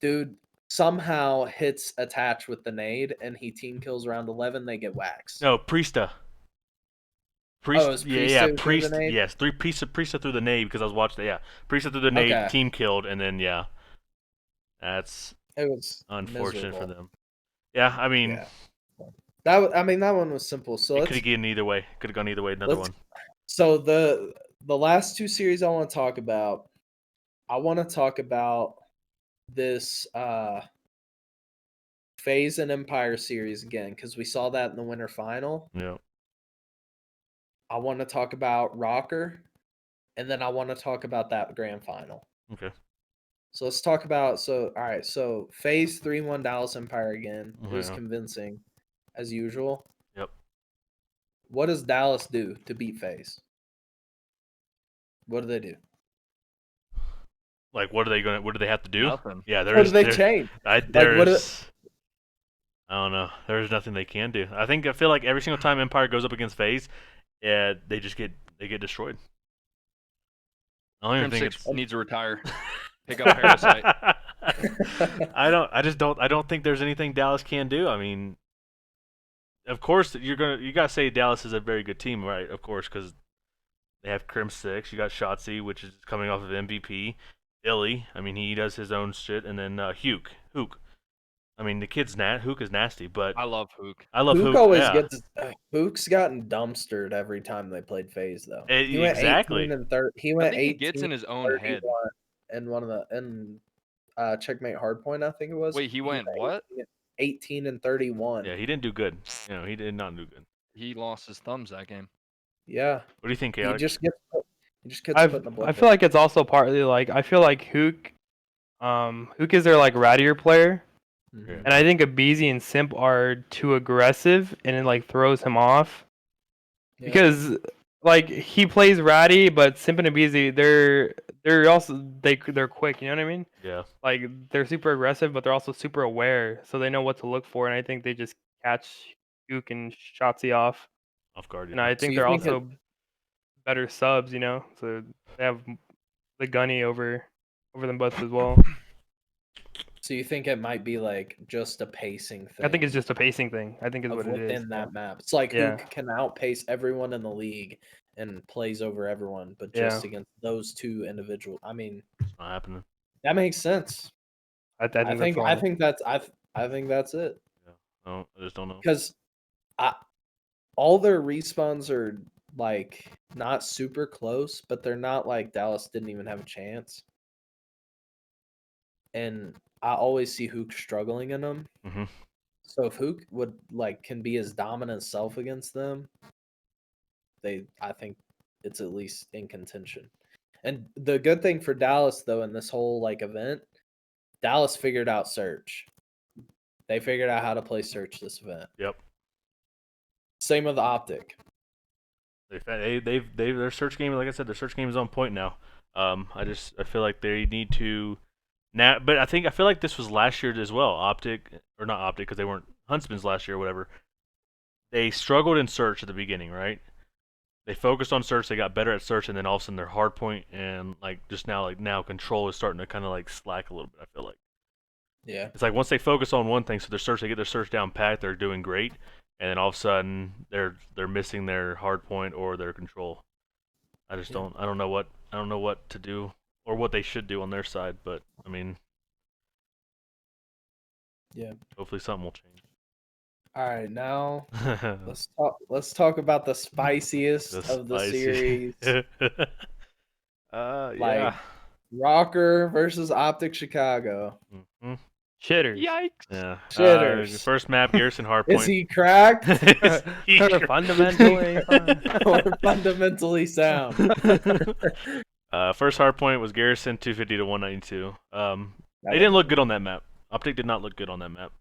Dude somehow hits attach with the nade, and he team kills round 11. They get waxed. No, Priesta. Oh, it was Priesta who threw the Priest. nade? Yes, Priesta through the nade because I was watching. Yeah, Priesta through the nade, Okay. team killed, and then yeah, that's It was unfortunate for miserable. them. Yeah, I mean, Yeah. That one was simple. So it let's could have gone either way. Could have gone either way. Another let's one. so the last two series I want to talk about. I want to talk about this FaZe and Empire series again because we saw that in the winter final. Yeah. I want to talk about Rocker, and then I want to talk about that grand final. Okay. So let's talk about all right. So FaZe 3-1 Dallas Empire again. It was Yeah. convincing, as usual. Yep. What does Dallas do to beat FaZe? What do they do? Like, what are they gonna? What do they have to do? Nothing. Yeah, What do they change? I don't know. There's nothing they can do. I feel like every single time Empire goes up against FaZe, they get destroyed. I don't even think Crim6 it's needs to retire. Pick up Parasite. I don't think there's anything Dallas can do. I mean, of course you gotta say Dallas is a very good team, right? Of course, because they have Crim6. You got Shotzi, which is coming off of MVP. Illy, I mean, he does his own shit, and then Hook. I mean, the kid's Hook is nasty, but I love Hook. I love Hook. always yeah. gets Hook's gotten dumpstered every time they played FaZe though. He went Exactly. 18 and 30. He I went think he 18 gets in his own head. and one of the Checkmate Hardpoint, I think it was. Wait, he went what? 18 and 31. Yeah, he didn't do good. He did not do good. He lost his thumbs that game. Yeah. What do you think, He Alex? just gets put in the bucket. I feel like it's also partly like I feel like Hook is their like rattier player, Mhm. and I think Abizi and Simp are too aggressive, and it like throws him off. Yeah. Because like he plays ratty, but Simp and Abizi they're also they're quick. You know what I mean? Yeah. Like they're super aggressive, but they're also super aware, so they know what to look for, and I think they just catch Hook and Shotzi off Guard. and I think you they're think also better subs, you know. So they have the gunny over them both as well. So you think it might be like just a pacing thing? I think it's just a pacing thing. I think is of what it is. within that map. It's like Yeah. Hook can outpace everyone in the league and plays over everyone, but just against those two individuals. I mean, It's not happening. that makes sense. I think I think that's it. No, I just don't know. Because all their respawns are like not super close, but they're not like Dallas didn't even have a chance. And I always see Hook struggling in them. Mm-hmm. So if Hook can be his dominant self against them, I think it's at least in contention. And the good thing for Dallas though in this whole event, Dallas figured out search. They figured out how to play search this event. Yep. Same with Optic. Their search game, like I said, their search game is on point now. I feel like they need to now, but I feel like this was last year as well. Optic or not Optic because they weren't Huntsman's last year or whatever. They struggled in search at the beginning, right? They focused on search, they got better at search, and then all of a sudden their hard point and now control is starting to kind of slack a little bit. I feel like. Yeah. It's like once they focus on one thing, so they get their search down pat, they're doing great, and then all of a sudden they're missing their hard point or their control. I don't know what to do or what they should do on their side, but I mean, yeah. Hopefully something will change. All right, now let's talk about the spiciest of the series. Yeah. Rocker versus Optic Chicago. Mm-hmm. Shitters. Yikes. Yeah. Shitters. First map, Garrison Hardpoint. Is he cracked? Fundamentally or fundamentally sound? First hardpoint was Garrison 250 to 192. They didn't look good on that map. Optic did not look good on that map.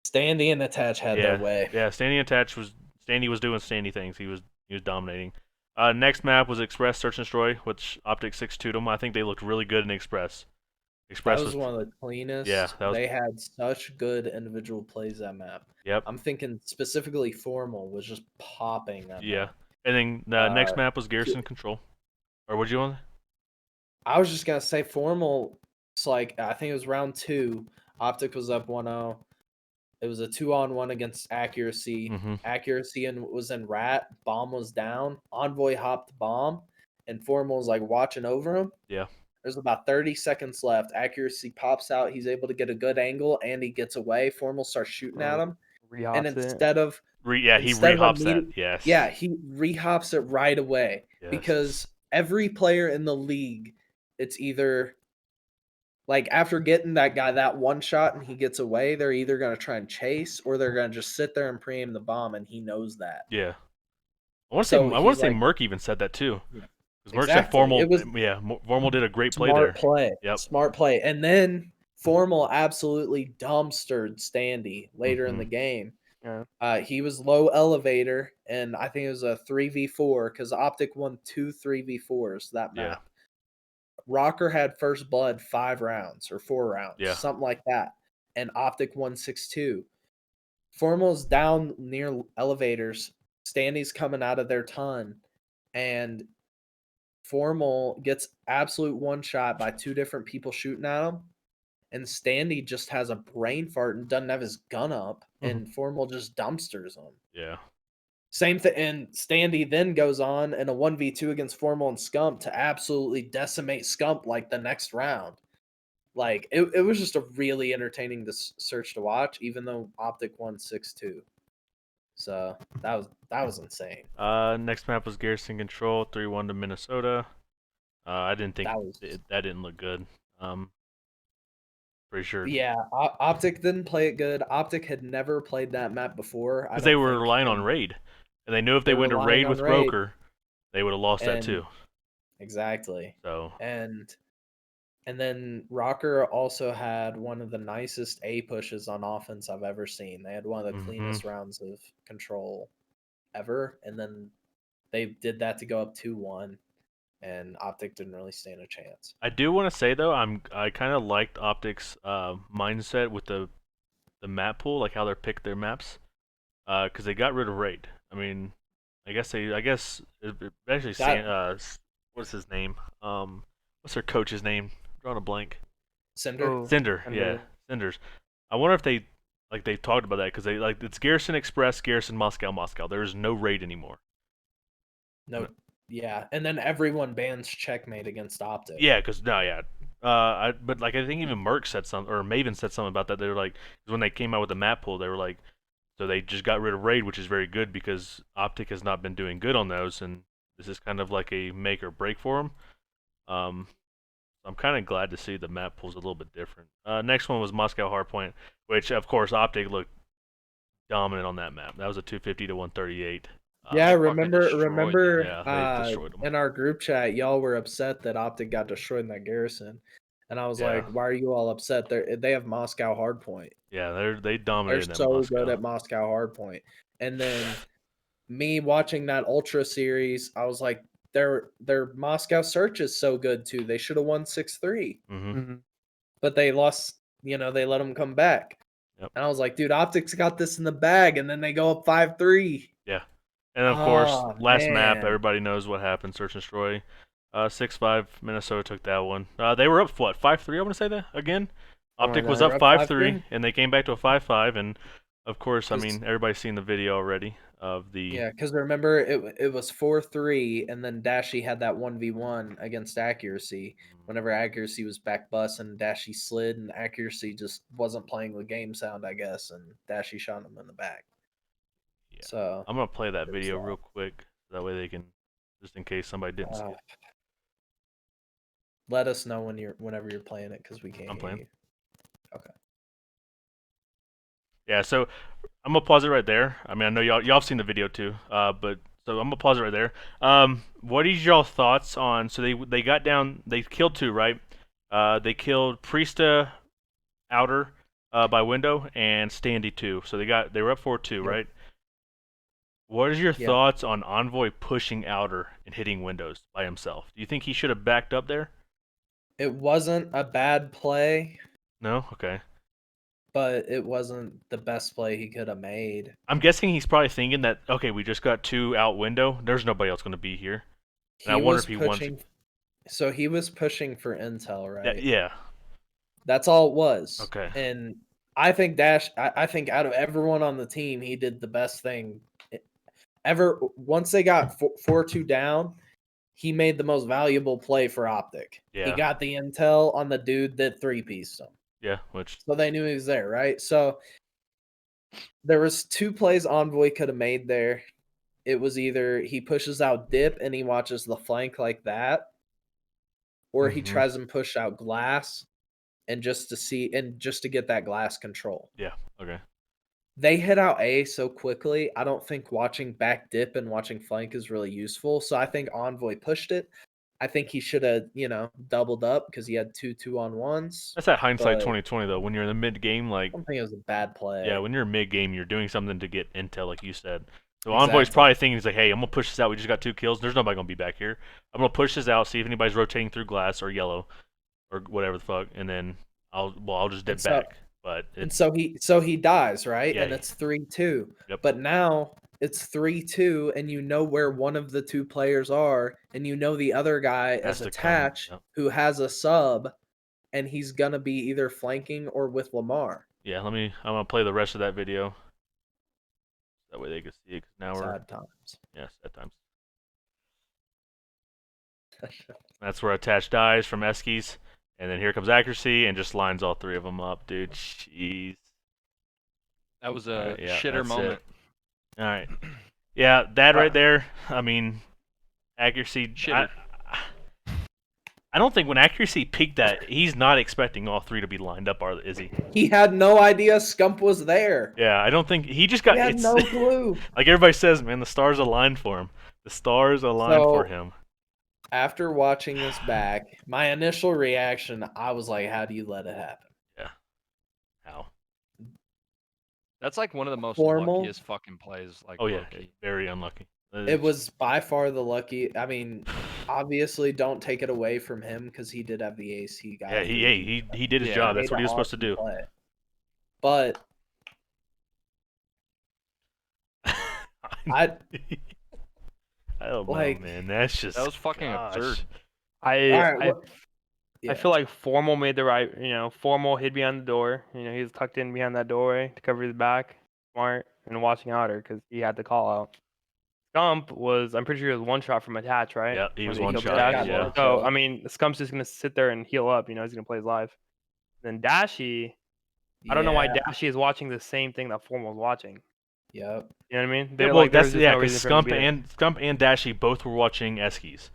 Standy and Attach had their way. Yeah, Standy was doing Standy things. He was dominating. Next map was Express Search and Destroy, which Optic 6-2'd them. I think they looked really good in Express. Express was was one of the cleanest. yeah, that was They had such good individual plays that map. yep. I'm thinking specifically Formal was just popping that Yeah. map. And then the next Uh, map was Garrison Control. Or what'd you want? I was just gonna say Formal. It's like I think it was round 2. Optic was up 1-0. It was a 2-on-1 against Accuracy. Mm-hmm. Accuracy was in Rat. Bomb was down. Envoy hopped bomb, and Formal was like watching over him. Yeah. There's about 30 seconds left. Accuracy pops out. He's able to get a good angle, and he gets away. Formal starts shooting at him, and Rehops it. instead of He rehops that. Yes. yeah, he rehops it right away Yes. because every player in the league, it's either like after getting that guy that one shot and he gets away, they're either gonna try and chase or they're gonna just sit there and preaim the bomb, and he knows that. Yeah. I want to So say he's like, Merc even said that too. Because Merc said exactly. Formal. It was Yeah, Formal did a great play there. Yep. Smart play. And then Formal absolutely dumpstered Standy later in Mhm. the game. Yeah. He was low elevator, and I think it was a 3v4 because Optic won 2 3v4s that Yeah. map. Rocker had first blood 5 rounds or 4 rounds, Yeah. something like that. And Optic won 6-2. Formal's down near elevators. Standy's coming out of their ton, and Formal gets absolute one shot by 2 different people shooting at him. And Standy just has a brain fart and doesn't have his gun up, and Formal just dumpsters him. Yeah. Same thing, and Standy then goes on in a 1v2 against Formal and Scump to absolutely decimate Scump like the next round. Like it was just a really entertaining search to watch, even though Optic won 6-2. So that was insane. Next map was Garrison Control, 3-1 to Minnesota. I didn't think that didn't look good. Pretty sure. Yeah, Optic didn't play it good. Optic had never played that map before. Because they were relying on raid, and they knew if they went to raid with Broker, they would have lost that too. Exactly. So and then Rocker also had one of the nicest A pushes on offense I've ever seen. They had one of the cleanest rounds of control ever, and then they did that to go up 2-1, and Optic didn't really stand a chance. I do want to say though, I kind of liked Optic's mindset with the map pool, like how they picked their maps, because they got rid of raid. I mean, I guess actually what's his name? What's their coach's name? Drawing a blank. Cinder. Cinder. Yeah, Cinders. I wonder if they talked about that because they it's Garrison Express, Garrison Moscow. There is no raid anymore. No. Yeah, and then everyone bans checkmate against Optic. Yeah, because but like I think even Merc said something, or Maven said something about that. They were like, when they came out with the map pool, they were like, so they just got rid of raid, which is very good because Optic has not been doing good on those, and this is kind of like a make or break for them. I'm kind of glad to see the map pool's a little bit different. Next one was Moscow Hardpoint, which of course Optic looked dominant on that map. That was a 250 to 138. Yeah, remember they destroyed them. In our group chat, y'all were upset that Optic got destroyed in that Garrison. And I was like, why are you all upset? They have Moscow Hardpoint. Yeah, they dominated. They're so good at Moscow Hardpoint. And then me watching that Ultra series, I was like, their Moscow search is so good too. They should have won 6-3. But they lost, they let them come back. Yep. And I was like, dude, Optics got this in the bag, and then they go up 5-3. Yeah. And of course, last map, everybody knows what happened. Search and destroy. 6-5. Minnesota took that one. They were up, what, 5-3, I want to say that again? Optic was up 5-3, and they came back to a 5-5. And, of course, I mean, everybody's seen the video already of the... Yeah, because remember, it was 4-3, and then Dashy had that 1v1 against Accuracy. Whenever Accuracy was back bus, and Dashy slid, and Accuracy just wasn't playing with game sound, I guess, and Dashy shot him in the back. Yeah. So I'm going to play that video real quick, so that way they can, just in case somebody didn't see it. Let us know whenever you're playing it, because we can't hear you. Okay. Yeah, so I'm gonna pause it right there. I mean, I know y'all have seen the video too, but so I'm gonna pause it right there. What is y'all thoughts on? So they got down, they killed 2, right? They killed Priesta Outer by window and Standy 2. So they were up 4-2, right? What is your thoughts on Envoy pushing Outer and hitting windows by himself? Do you think he should have backed up there? It wasn't a bad play, No? Okay. but it wasn't the best play he could have made. I'm guessing he's probably thinking that, okay, we just got 2 out window. There's nobody else going to be here. And I He wonder was if he wants pushing. So he was pushing for intel, right? yeah. That's all it was. Okay. And I think I think out of everyone on the team, he did the best thing ever. Once they got 4-2 down, he made the most valuable play for Optic. He Yeah. got the intel on the dude that 3-pieced him. Yeah, which So they knew he was there, right? So there was 2 plays Envoy could have made there. It was either he pushes out dip and he watches the flank like that, or he Mhm. tries and push out glass and just to get that glass control. yeah, okay. They hit out A so quickly. I don't think watching back dip and watching flank is really useful. So I think Envoy pushed it. I think he should have, doubled up because he had 2-2-on-1s. That's that hindsight But 2020 though. When you're in the mid game, like I don't think it was a bad play. yeah, when you're mid game, you're doing something to get intel, like you said. So Envoy's Exactly. probably thinking, he's like, hey, I'm gonna push this out. We just got 2 kills. There's nobody gonna be back here. I'm gonna push this out, see if anybody's rotating through glass or yellow, or whatever the fuck, and then I'll just dip And so- back. But And so he dies, right? Yeah, And it's 3-2. Yep. But now it's 3-2, and you know where one of the 2 players are, and you know the other guy Has is to come, attached yep. who has a sub, and he's gonna be either flanking or with Lamar. yeah, I'm gonna play the rest of that video. That way they can see it. 'Cause now we're Sad times. yes, at times. That's where attached dies from Eskies, and then here comes accuracy and just lines all 3 of them up, dude. Jeez. That was a Alright, yeah, shitter that's moment. All right. Yeah, that right there. I mean, accuracy. Shitter. I don't think when accuracy peaked that, he's not expecting all 3 to be lined up, is he? He had no idea Scump was there. Yeah, I don't think he just got. He had It's, no clue. like everybody says, man, the stars aligned for him. The stars aligned for So- him. After watching this back, my initial reaction, I was like, how do you let it happen? How? That's like one of the most Formal. luckiest fucking plays. Like, Oh yeah, low-key. very unlucky. It was by far the lucky. I mean, obviously, don't take it away from him because he did have the ace. He got. Yeah, he did his Yeah, job. made That's what an he was supposed to awesome do. play. But I I don't Like, know, man. That's just That was fucking absurd. I all right. I feel like Formal made the right, Formal hid behind the door. He was tucked in behind that doorway to cover his back, smart, and watching outer because he had the call out. Scump was, I'm pretty sure he was 1 shot from attach, right? Yeah, he was When 1 killed shot. Dash. Yeah. So, I mean, Scump's just going to sit there and heal up, he's going to play his life. Then Dashy, I don't know why Dashy is watching the same thing that Formal was watching. Yep. You know what I mean? Yeah, They're well, like, there's that's just no because reason for him to Scump be there. and Dashy both were watching Eskies.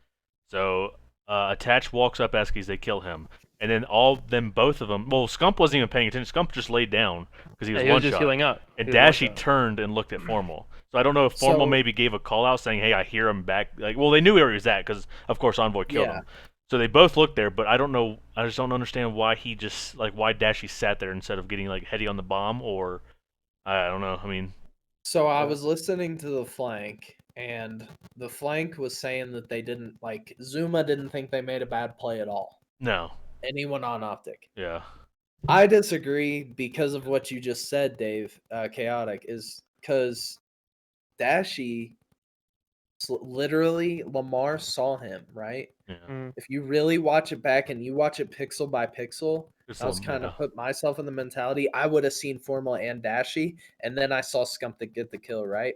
So Attach walks up Eskies, they kill him, and then both of them. Well, Scump wasn't even paying attention. Scump just laid down because he was Yeah, he one was just shot. healing up. And He was one Dashy shot. turned and looked at Formal. So I don't know if Formal So- maybe gave a call out saying, "Hey, I hear him back." Like, well, they knew where he was at because, of course, Envoy killed Yeah. him. So they both looked there, but I don't know. I just don't understand why why Dashy sat there instead of getting like heady on the bomb, or I don't know. I mean, So I Yeah. was listening to the flank, and the flank was saying that they didn't like Zuma didn't think they made a bad play at all. no, Anyone on Optic. yeah, I disagree because of what you just said, Dave. Chaotic is because Dashy literally Lamar saw him, right? yeah. Mm. If you really watch it back and you watch it pixel by pixel, It's I a was little kind of meta. put myself in the mentality. I would have seen Formal and Dashy, and then I saw Scump to get the kill, right?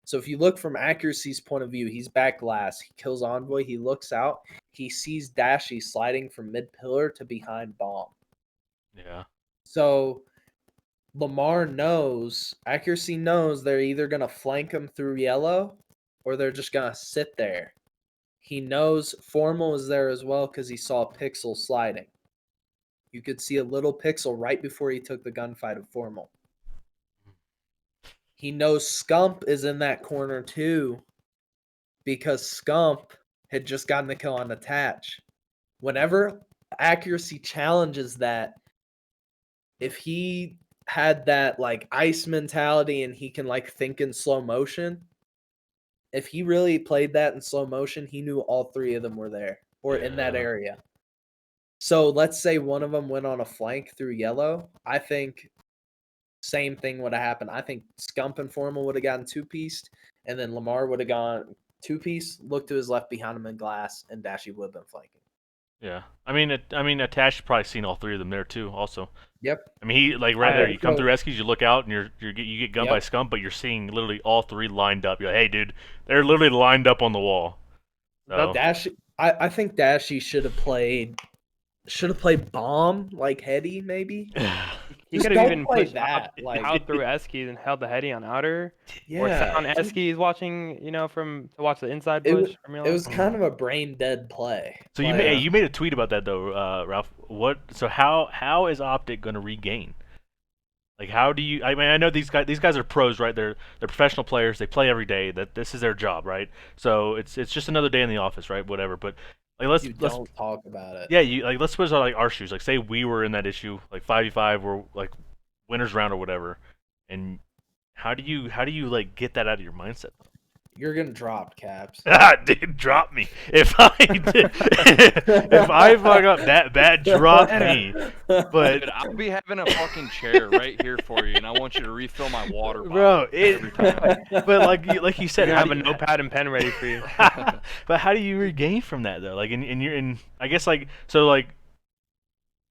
So if you look from accuracy's point of view, he's back glass. He kills Envoy. He looks out. He sees Dashy sliding from mid pillar to behind bomb. Yeah, So Lamar knows, accuracy knows they're either going to flank him through yellow or they're just going to sit there. He knows Formal is there as well because he saw Pixel sliding. You could see a little Pixel right before he took the gunfight of Formal. He knows Scump is in that corner too because Scump had just gotten the kill on Attach. Whenever accuracy challenges that, if he had that like ice mentality and he can like think in slow motion, if he really played that in slow motion, he knew all 3 of them were there or in that Yeah. area. So let's say one of them went on a flank through yellow. I think same thing would have happened. I think Scump and Formal would have gotten two-pieced, and then Lamar would have gone two-piece, looked to his left behind him in glass, and Dashy would have been flanking. Yeah. I mean, Attached probably seen all three of them there too. Also. Yep. I mean, he like right I- there. You come so- through Eskies, you look out, and you get gunned by Yep. Scump, but you're seeing literally all three lined up. You're like, hey, dude, they're literally lined up on the wall. So, Dashy, I think Dashy should have played bomb like Heady maybe. He Just could have don't even play pushed that, out, like- out through Eskies and held the heady on outer. Or Yeah, sat on Eskies watching, to watch the inside It push. wa- it was kind of a brain dead play. so Like, you made a tweet about that though, Ralph. So how is Optic going to regain? Like, how do you? I mean, I know these guys are pros, right? They're professional players. They play every day. That this is their job, right? So it's just another day in the office, right? Whatever. But like, let's don't talk about it. yeah, let's put it on like our shoes. Like, say we were in that issue, like 5v5, we're like winners round or whatever. And how do you like get that out of your mindset? You're getting dropped, Caps. Ah, dude, drop me. If I if I fuck up that bad, drop me. But Dude, I'll be having a fucking chair right here for you, and I want you to refill my water bottle bro, every time. but like you said, You're how have a do you, notepad and pen ready for you. but how do you regain from that though? Like in I guess like so like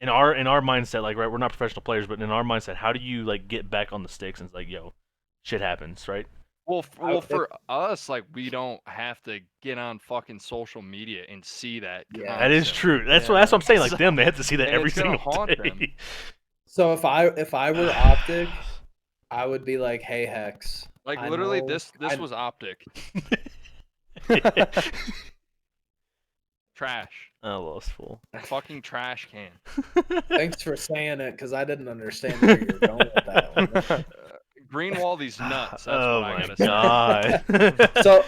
in our mindset, like right, we're not professional players, but in our mindset, how do you like get back on the sticks and it's like, yo, shit happens, right? Well, for us, like, we don't have to get on fucking social media and see that. Yeah. That is constantly. true. That's what I'm saying. Like So- them, they have to see that and every it's gonna single haunt day. them. So if I were Optic, I would be like, "Hey Hex, Like, I literally, know- this I- was Optic. Trash. Oh, lost fool. Fucking trash can. thanks for saying it because I didn't understand where you were going with that one." Greenwall these nuts. That's Oh what I my gotta say. god.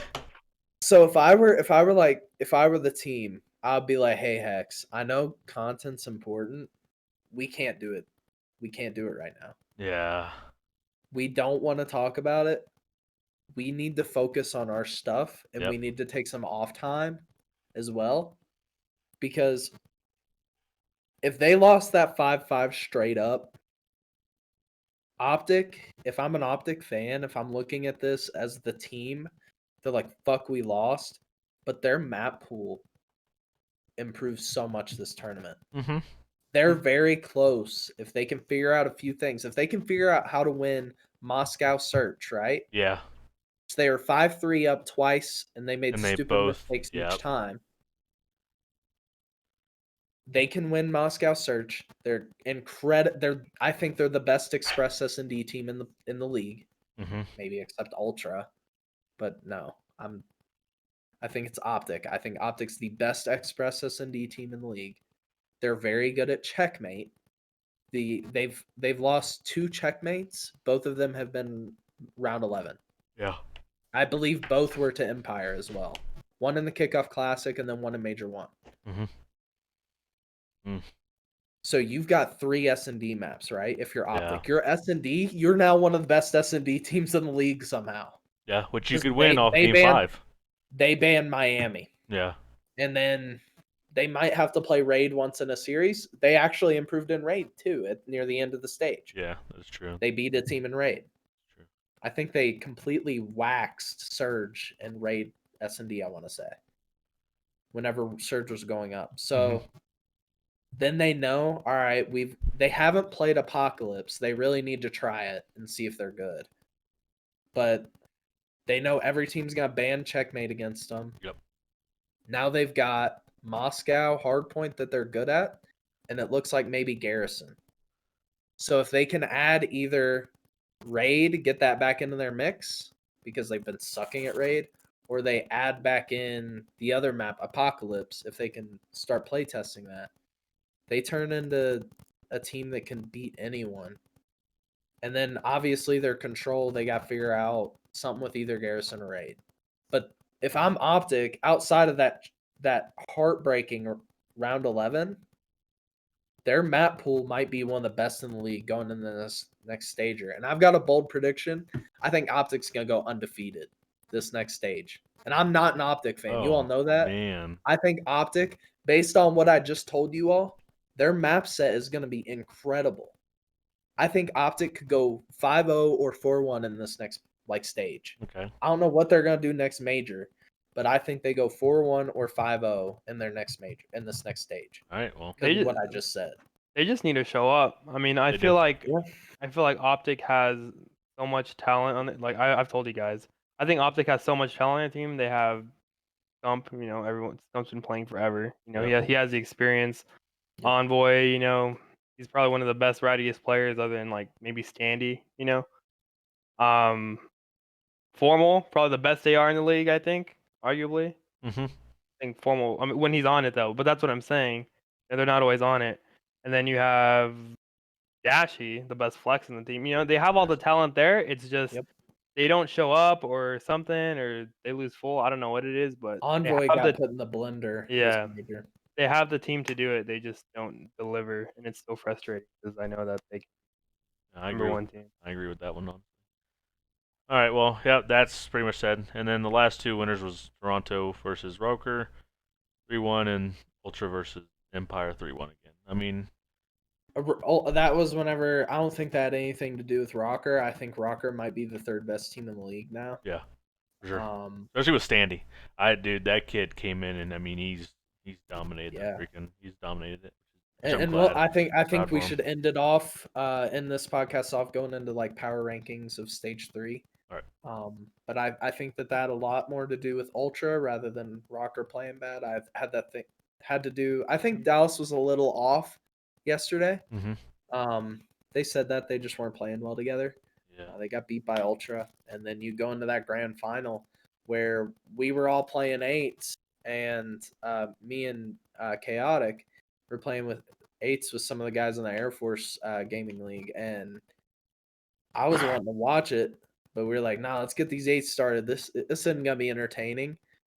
So if I were the team, I'd be like, "Hey Hex, I know content's important. We can't do it. We can't do it right now. Yeah. We don't want to talk about it. We need to focus on our stuff, and Yep. we need to take some off time as well, because if they lost that 5-5 straight up, Optic, if I'm an Optic fan, if I'm looking at this as the team, they're like, fuck, we lost. But their map pool improves so much this tournament. Mm-hmm. They're very close if they can figure out a few things. If they can figure out how to win Moscow Search, right? Yeah. So they were 5-3 up twice, and they made And they stupid both- mistakes yep. each time. They can win Moscow Search. They're incredible. I think they're the best Express S&D team in the league, Mm-hmm. maybe except Ultra. But no, I think it's Optic. I think Optic's the best Express S&D team in the league. They're very good at checkmate. They've lost 2 checkmates. Both of them have been round 11. Yeah. I believe both were to Empire as well. One in the Kickoff Classic and then one in Major 1. Mm-hmm. So you've got 3 S&D maps, right? If you're Optic, Yeah. you're S&D, you're now one of the best S&D teams in the league somehow. Yeah. Which you 'Cause could win off they game banned- 5. They banned Miami. Yeah. And then they might have to play Raid once in a series. They actually improved in Raid too near the end of the stage. Yeah. That's true. They beat a team in Raid. True. I think they completely waxed Surge and Raid S&D, I want to say. Whenever Surge was going up. So then they know, all right, they haven't played Apocalypse. They really need to try it and see if they're good. But they know every team's got ban checkmate against them. Yep. Now they've got Moscow hardpoint that they're good at, and it looks like maybe Garrison. So if they can add either Raid, get that back into their mix because they've been sucking at Raid, or they add back in the other map, Apocalypse, if they can start playtesting that, they turn into a team that can beat anyone. And then obviously their control, they got to figure out something with either Garrison or Raid. But if I'm Optic, outside of that heartbreaking round 11, their map pool might be one of the best in the league going into this next stager. And I've got a bold prediction. I think Optic's going to go undefeated this next stage. And I'm not an Optic fan. You all know that. Man. I think Optic, based on what I just told you all, their map set is going to be incredible. I think Optic could go 5-0 or 4-1 in this next stage. Okay. I don't know what they're going to do next major, but I think they go 4-1 or 5-0 in their next major in this next stage. All right. Well, Because of what I just said. They just need to show up. I mean, I They feel do. like Yeah. Optic has so much talent on it. Like I've told you guys, I think Optic has so much talent on their team. They have Stump. Stump's been playing forever. Yeah. He has the experience. Yep. Envoy. He's probably one of the best rattiest players, other than like maybe Standy. Formal, probably the best they are in the league. I think, arguably. Mm-hmm. I think Formal. I mean, when he's on it though, but that's what I'm saying. And they're not always on it. And then you have Dashy, the best flex in the team. They have all the talent there. It's just Yep. they don't show up or something, or they lose full. I don't know what it is, but Envoy got put in the blender. Yeah. This major. They have the team to do it. They just don't deliver, and it's so frustrating because I know that they can I number agree. one team. I agree with that one. All right. Well, yeah, that's pretty much said. And then the last two winners was Toronto versus Roker, 3-1, and Ultra versus Empire, 3-1 again. I mean, that was whenever I don't think that had anything to do with Rocker. I think Rocker might be the third best team in the league now. yeah, for sure. Um, Especially with Standy. Dude, that kid came in and I mean he's dominated Yeah. he's dominated it. and I think we should end it off in this podcast off going into power rankings of stage 3. All right. But I think that had a lot more to do with Ultra rather than Rocker playing bad. I've had that thing had to do. I think Dallas was a little off yesterday. Mm-hmm. They said that they just weren't playing well together. Yeah. They got beat by Ultra, and then you go into that grand final where we were all playing 8s, and me and Chaotic were playing with 8s with some of the guys in the Air Force Gaming League, and I was wanting to watch it, but we were like, "Nah, let's get these 8s started. This isn't gonna be entertaining."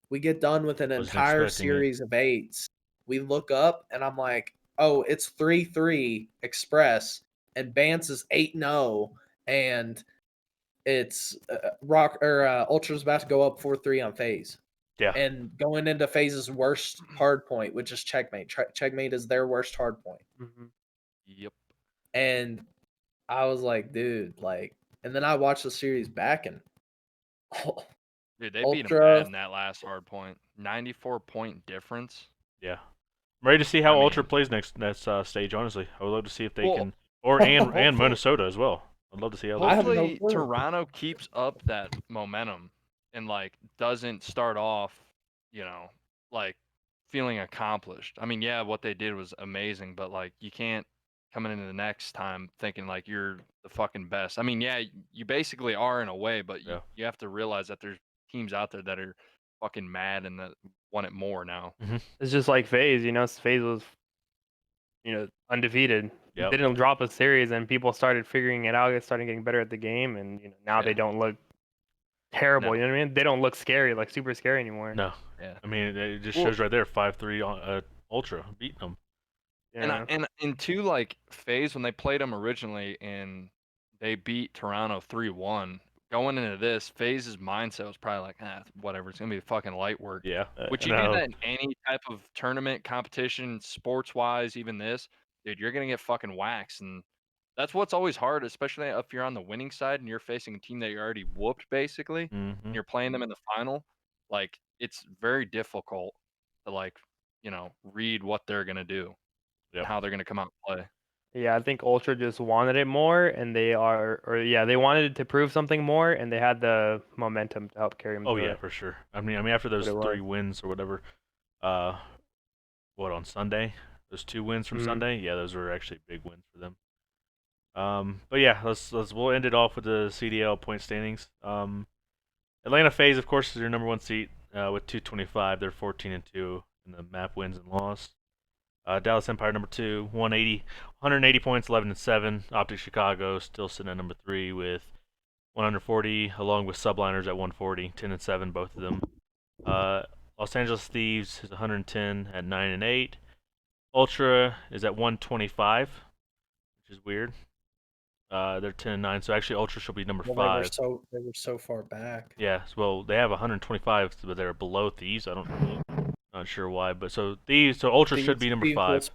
We get done with an Wasn't entire expecting it. series of 8s. We look up, and I'm like, "Oh, it's 3-3 Express, and Bance is 8-0, and it's Ultra's about to go up 4-3 on FaZe." Yeah. And going into FaZe's worst hard point, which is Checkmate. Checkmate is their worst hard point. Mm-hmm. Yep. And I was like, dude, and then I watched the series back, and Dude, they beat him Ultra- bad in that last hard point. 94-point difference. Yeah. I'm ready to see how I Ultra mean- plays next stage, honestly. I would love to see if they Well, can and hopefully- Minnesota as well. I'd love to see how I they have no Hopefully, clue. Toronto keeps up that momentum and doesn't start off, feeling accomplished. I mean, yeah, what they did was amazing, but you can't coming into the next time thinking you're the fucking best. I mean, yeah, you basically are in a way, but Yeah. you have to realize that there's teams out there that are fucking mad and that want it more now. It's just like FaZe. FaZe was undefeated. Yep. They didn't drop a series, and people started figuring it out. They started getting better at the game, and now they Yeah. don't look terrible. No. You know what I mean? They don't look scary, super scary anymore. No. Yeah. I mean, it just Well- shows right there 5-3 on Ultra beating them. Yeah. And two, FaZe, when they played them originally and they beat Toronto 3-1, going into this, FaZe's mindset was probably whatever, it's gonna be fucking light work. Yeah. Which you do that in any type of tournament, competition, sports wise, even this, dude, you're gonna get fucking waxed. And that's what's always hard, especially if you're on the winning side and you're facing a team that you already whooped basically, Mm-hmm. and you're playing them in the final. It's very difficult to read what they're gonna do. Yep. And how they're gonna come out and play. Yeah, I think Ultra just wanted it more, and they wanted to prove something more, and they had the momentum to help carry them. Oh through yeah, it. for sure. I mean, after those But it 3 was. wins or whatever, on Sunday, those 2 wins from Mhm. Sunday, yeah, those were actually big wins for them. But yeah, we'll end it off with the CDL point standings. Atlanta FaZe, of course, is your number 1 seat with 225. They're 14-2 in the map wins and loss. Dallas Empire number 2, 180 points, 11-7. Optic Chicago still sitting at number 3 with 140, along with Subliners at 140, 10-7, both of them. Los Angeles Thieves is 110 at 9-8. Ultra is at 125, which is weird. They're 10-9, so actually Ultra should be number 5. They were so far back. Yeah, well, they have 125, but they're below Thieves. I don't Not sure why, but so Ultra should be number 5.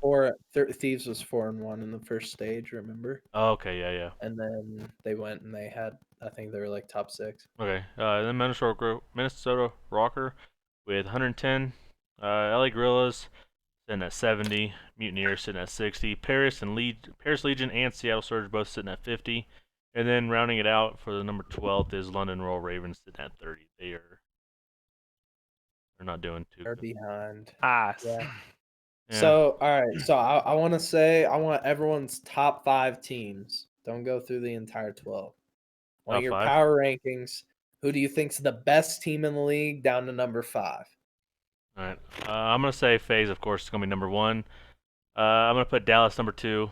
Thieves was 4-1 in the first stage. Remember? Oh, okay, yeah. And then they went and they had. I think they were like top 6. Okay, then Minnesota Rocker with 110. LA Gorillas sitting at 70. Mutineers sitting at 60. Paris Legion and Seattle Surge both sitting at 50. And then rounding it out for the number 12th is London Royal Ravens sitting at 30. They're not doing too They're good. behind. Ass. Yeah. Yeah. So all right. So I want to say I want everyone's top 5 teams. Don't go through the entire 12. Want Top your 5? power rankings. Who do you think's the best team in the league down to number 5? All right. I'm gonna say FaZe, of course, is gonna be number 1. I'm gonna put Dallas number 2.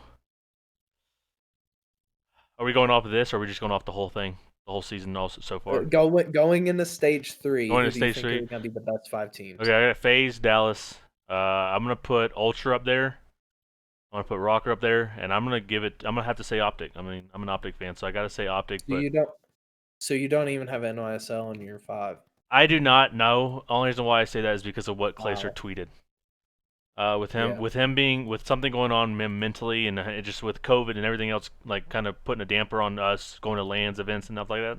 Are we going off of this, or are we just going off the whole thing, the whole season also so far? Going into stage 3, Going who into do you stage think 3? are going to be the best 5 teams? Okay, I got FaZe, Dallas. I'm gonna put Ultra up there. I'm gonna put Rocker up there, and I'm gonna have to say Optic. I mean, I'm an Optic fan, so I gotta say Optic. But So you don't even have NYSL in your 5. I do not know. Only reason why I say that is because of what Clayster Wow. tweeted. Yeah. With him being with something going on mentally, and just with COVID and everything else, like kind of putting a damper on us going to LANs events and stuff like that.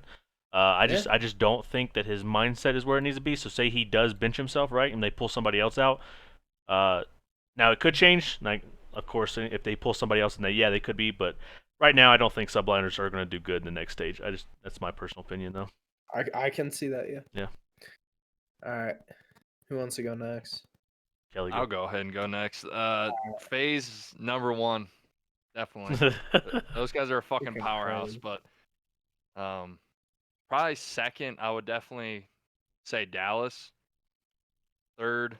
I just don't think that his mindset is where it needs to be. So say he does bench himself, right, and they pull somebody else out. Now it could change. Like, of course, if they pull somebody else, then they could be. But right now, I don't think subliners are going to do good in the next stage. That's my personal opinion, though. I can see that. Yeah. Yeah. All right. Who wants to go next? Kelly, I'll go ahead and go next. FaZe number 1, definitely. Those guys are a fucking Fucking powerhouse. crazy. But probably second, I would definitely say Dallas. Third,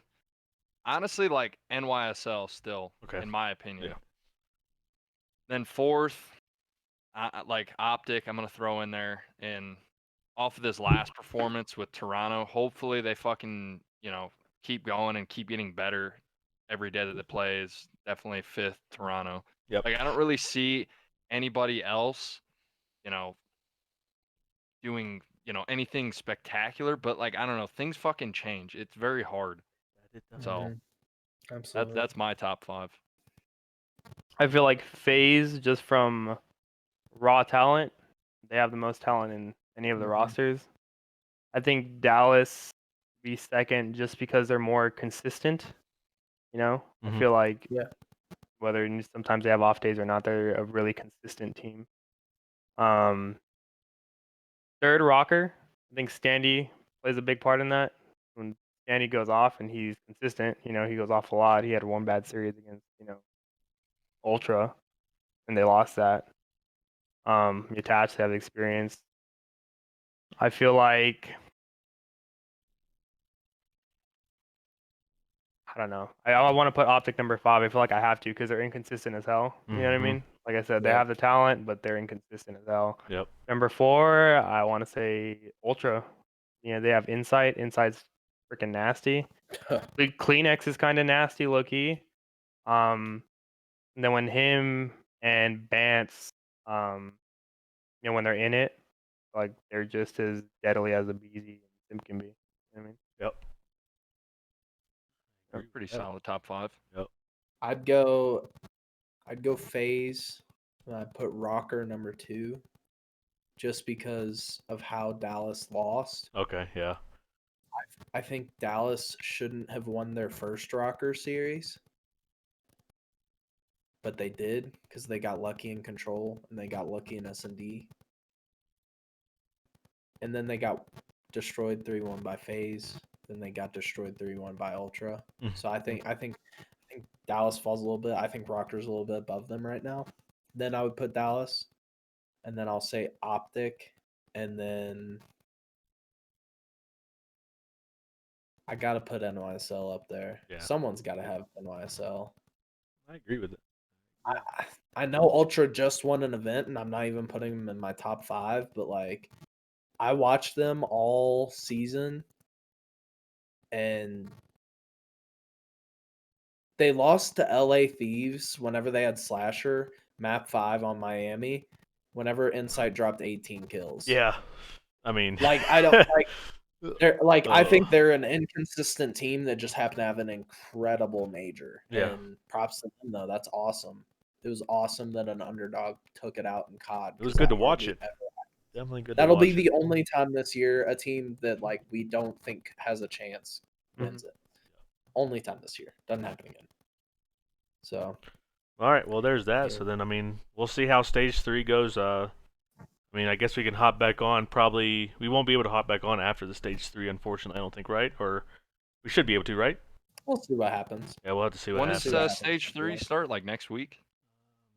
honestly, like NYSL still, Okay. in my opinion. Yeah. Then fourth, like Optic, I'm gonna throw in there. And off of this last performance with Toronto, hopefully they fucking keep going and keep getting better every day that they play. Is definitely fifth Toronto. Yep. Like I don't really see anybody else, doing anything spectacular. But like I don't know, things fucking change. It's very hard. So Mhm. Absolutely. that's my top 5. I feel like FaZe, just from raw talent, they have the most talent in any of the Mhm. rosters. I think Dallas be second just because they're more consistent. I Mhm. feel like Yeah. whether sometimes they have off days or not, they're a really consistent team. Third, Rocker. I think Standy plays a big part in that. When Standy goes off and he's consistent, he goes off a lot. He had one bad series against, Ultra, and they lost that. Attached, they have the experience. I feel like, I don't know. I want to put Optic number 5. I feel like I have to because they're inconsistent as hell. You know what I Mhm. mean? Like I said, they Yeah. have the talent, but they're inconsistent as hell. Yep. Number 4, I want to say Ultra. They have Insight. Insight's freaking nasty. Kleenex is kind of nasty, low key. And then when him and Bance, when they're in it, like they're just as deadly as a BZ and Sim can be. You know what I mean? Yep. Pretty solid top 5. Yep. I'd go FaZe, and I'd put Rocker number 2, just because of how Dallas lost. Okay. Yeah. I think Dallas shouldn't have won their first Rocker series, but they did because they got lucky in control and they got lucky in S&D. And then they got destroyed 3-1 by FaZe. Then they got destroyed 3-1 by Ultra. Mhm. So I think Dallas falls a little bit. I think Rocker's a little bit above them right now. Then I would put Dallas, and then I'll say Optic, and then I gotta put NYSL up there. Yeah. Someone's gotta have NYSL. I agree with it. I know Ultra just won an event, and I'm not even putting them in my top 5, but like I watched them all season, and they lost to LA Thieves whenever they had Slasher, map 5 on Miami, whenever Insight dropped 18 kills. Yeah. I mean, Like I don't like They're like I think Ugh. they're an inconsistent team that just happen to have an incredible major. Yeah. And props to them though. That's awesome. It was awesome that an underdog took it out in COD. It was 'cause good that to watch hardly it. ever- Definitely good That'll to be watch the it. only time this year a team that like we don't think has a chance wins it. Only time this year. Doesn't happen again. So All right, well, there's that. Yeah. So then, I mean, we'll see how stage 3 goes. I mean, I guess we can hop back on. Probably, we won't be able to hop back on after the stage 3, unfortunately, I don't think, right? Or we should be able to, right? we'll see what happens. Yeah, we'll have to see what When happens. does what happens. stage 3 start? Like next week?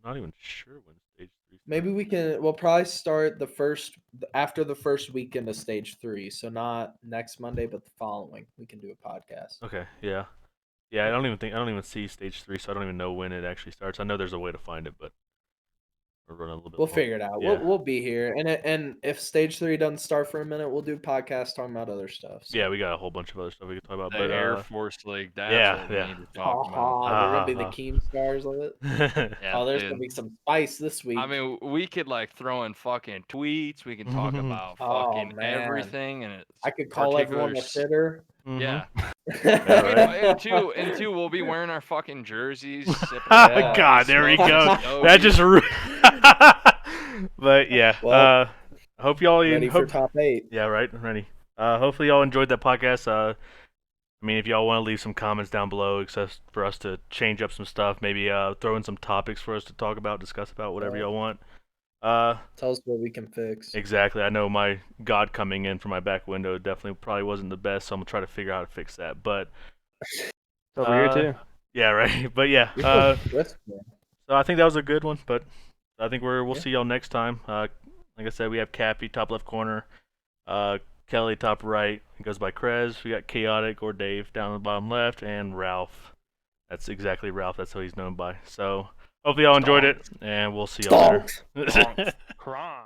I'm not even sure when stage 3 Maybe we can. We'll probably start after the first weekend of stage 3. So not next Monday, but the following. We can do a podcast. Okay, yeah. Yeah, I don't even see stage 3, so I don't even know when it actually starts. I know there's a way to find it, but we're running a little bit We'll long. figure it out. Yeah. We'll be here, and if stage 3 doesn't start for a minute, we'll do a podcast talking about other stuff. So. Yeah, we got a whole bunch of other stuff we can talk about. The but Air Force League. That's yeah, what we yeah. need to talk about. We're gonna be the Keem stars of it. Yeah, Oh, there's dude. gonna be some spice this week. I mean, we could like throw in fucking tweets. We can talk about Oh, fucking man. everything, and it's I could call everyone a particular shitter. Yeah. Right. And two, we'll be wearing our fucking jerseys. sipping Yeah. God, there we smoking go. stogies. That just But yeah, Well, hope y'all Ready for top 8. Yeah, right, ready. Hopefully y'all enjoyed that podcast. I mean, if y'all want to leave some comments down below, except for us to change up some stuff, maybe throw in some topics for us to talk about, discuss about, whatever Yeah. y'all want. Tell us what we can fix. Exactly. I know my God coming in from my back window definitely probably wasn't the best, so I'm gonna try to figure out how to fix that. But It's over here too. yeah, right. But yeah, You're so crisp, man. so I think that was a good one. But I think we'll Yeah. see y'all next time. Like I said, we have Cappy top left corner, Kelly top right. He goes by Krez. We got Chaotic or Dave down the bottom left, and Ralph. That's exactly Ralph. That's who he's known by. So hopefully y'all enjoyed it, and we'll see y'all later. Crime.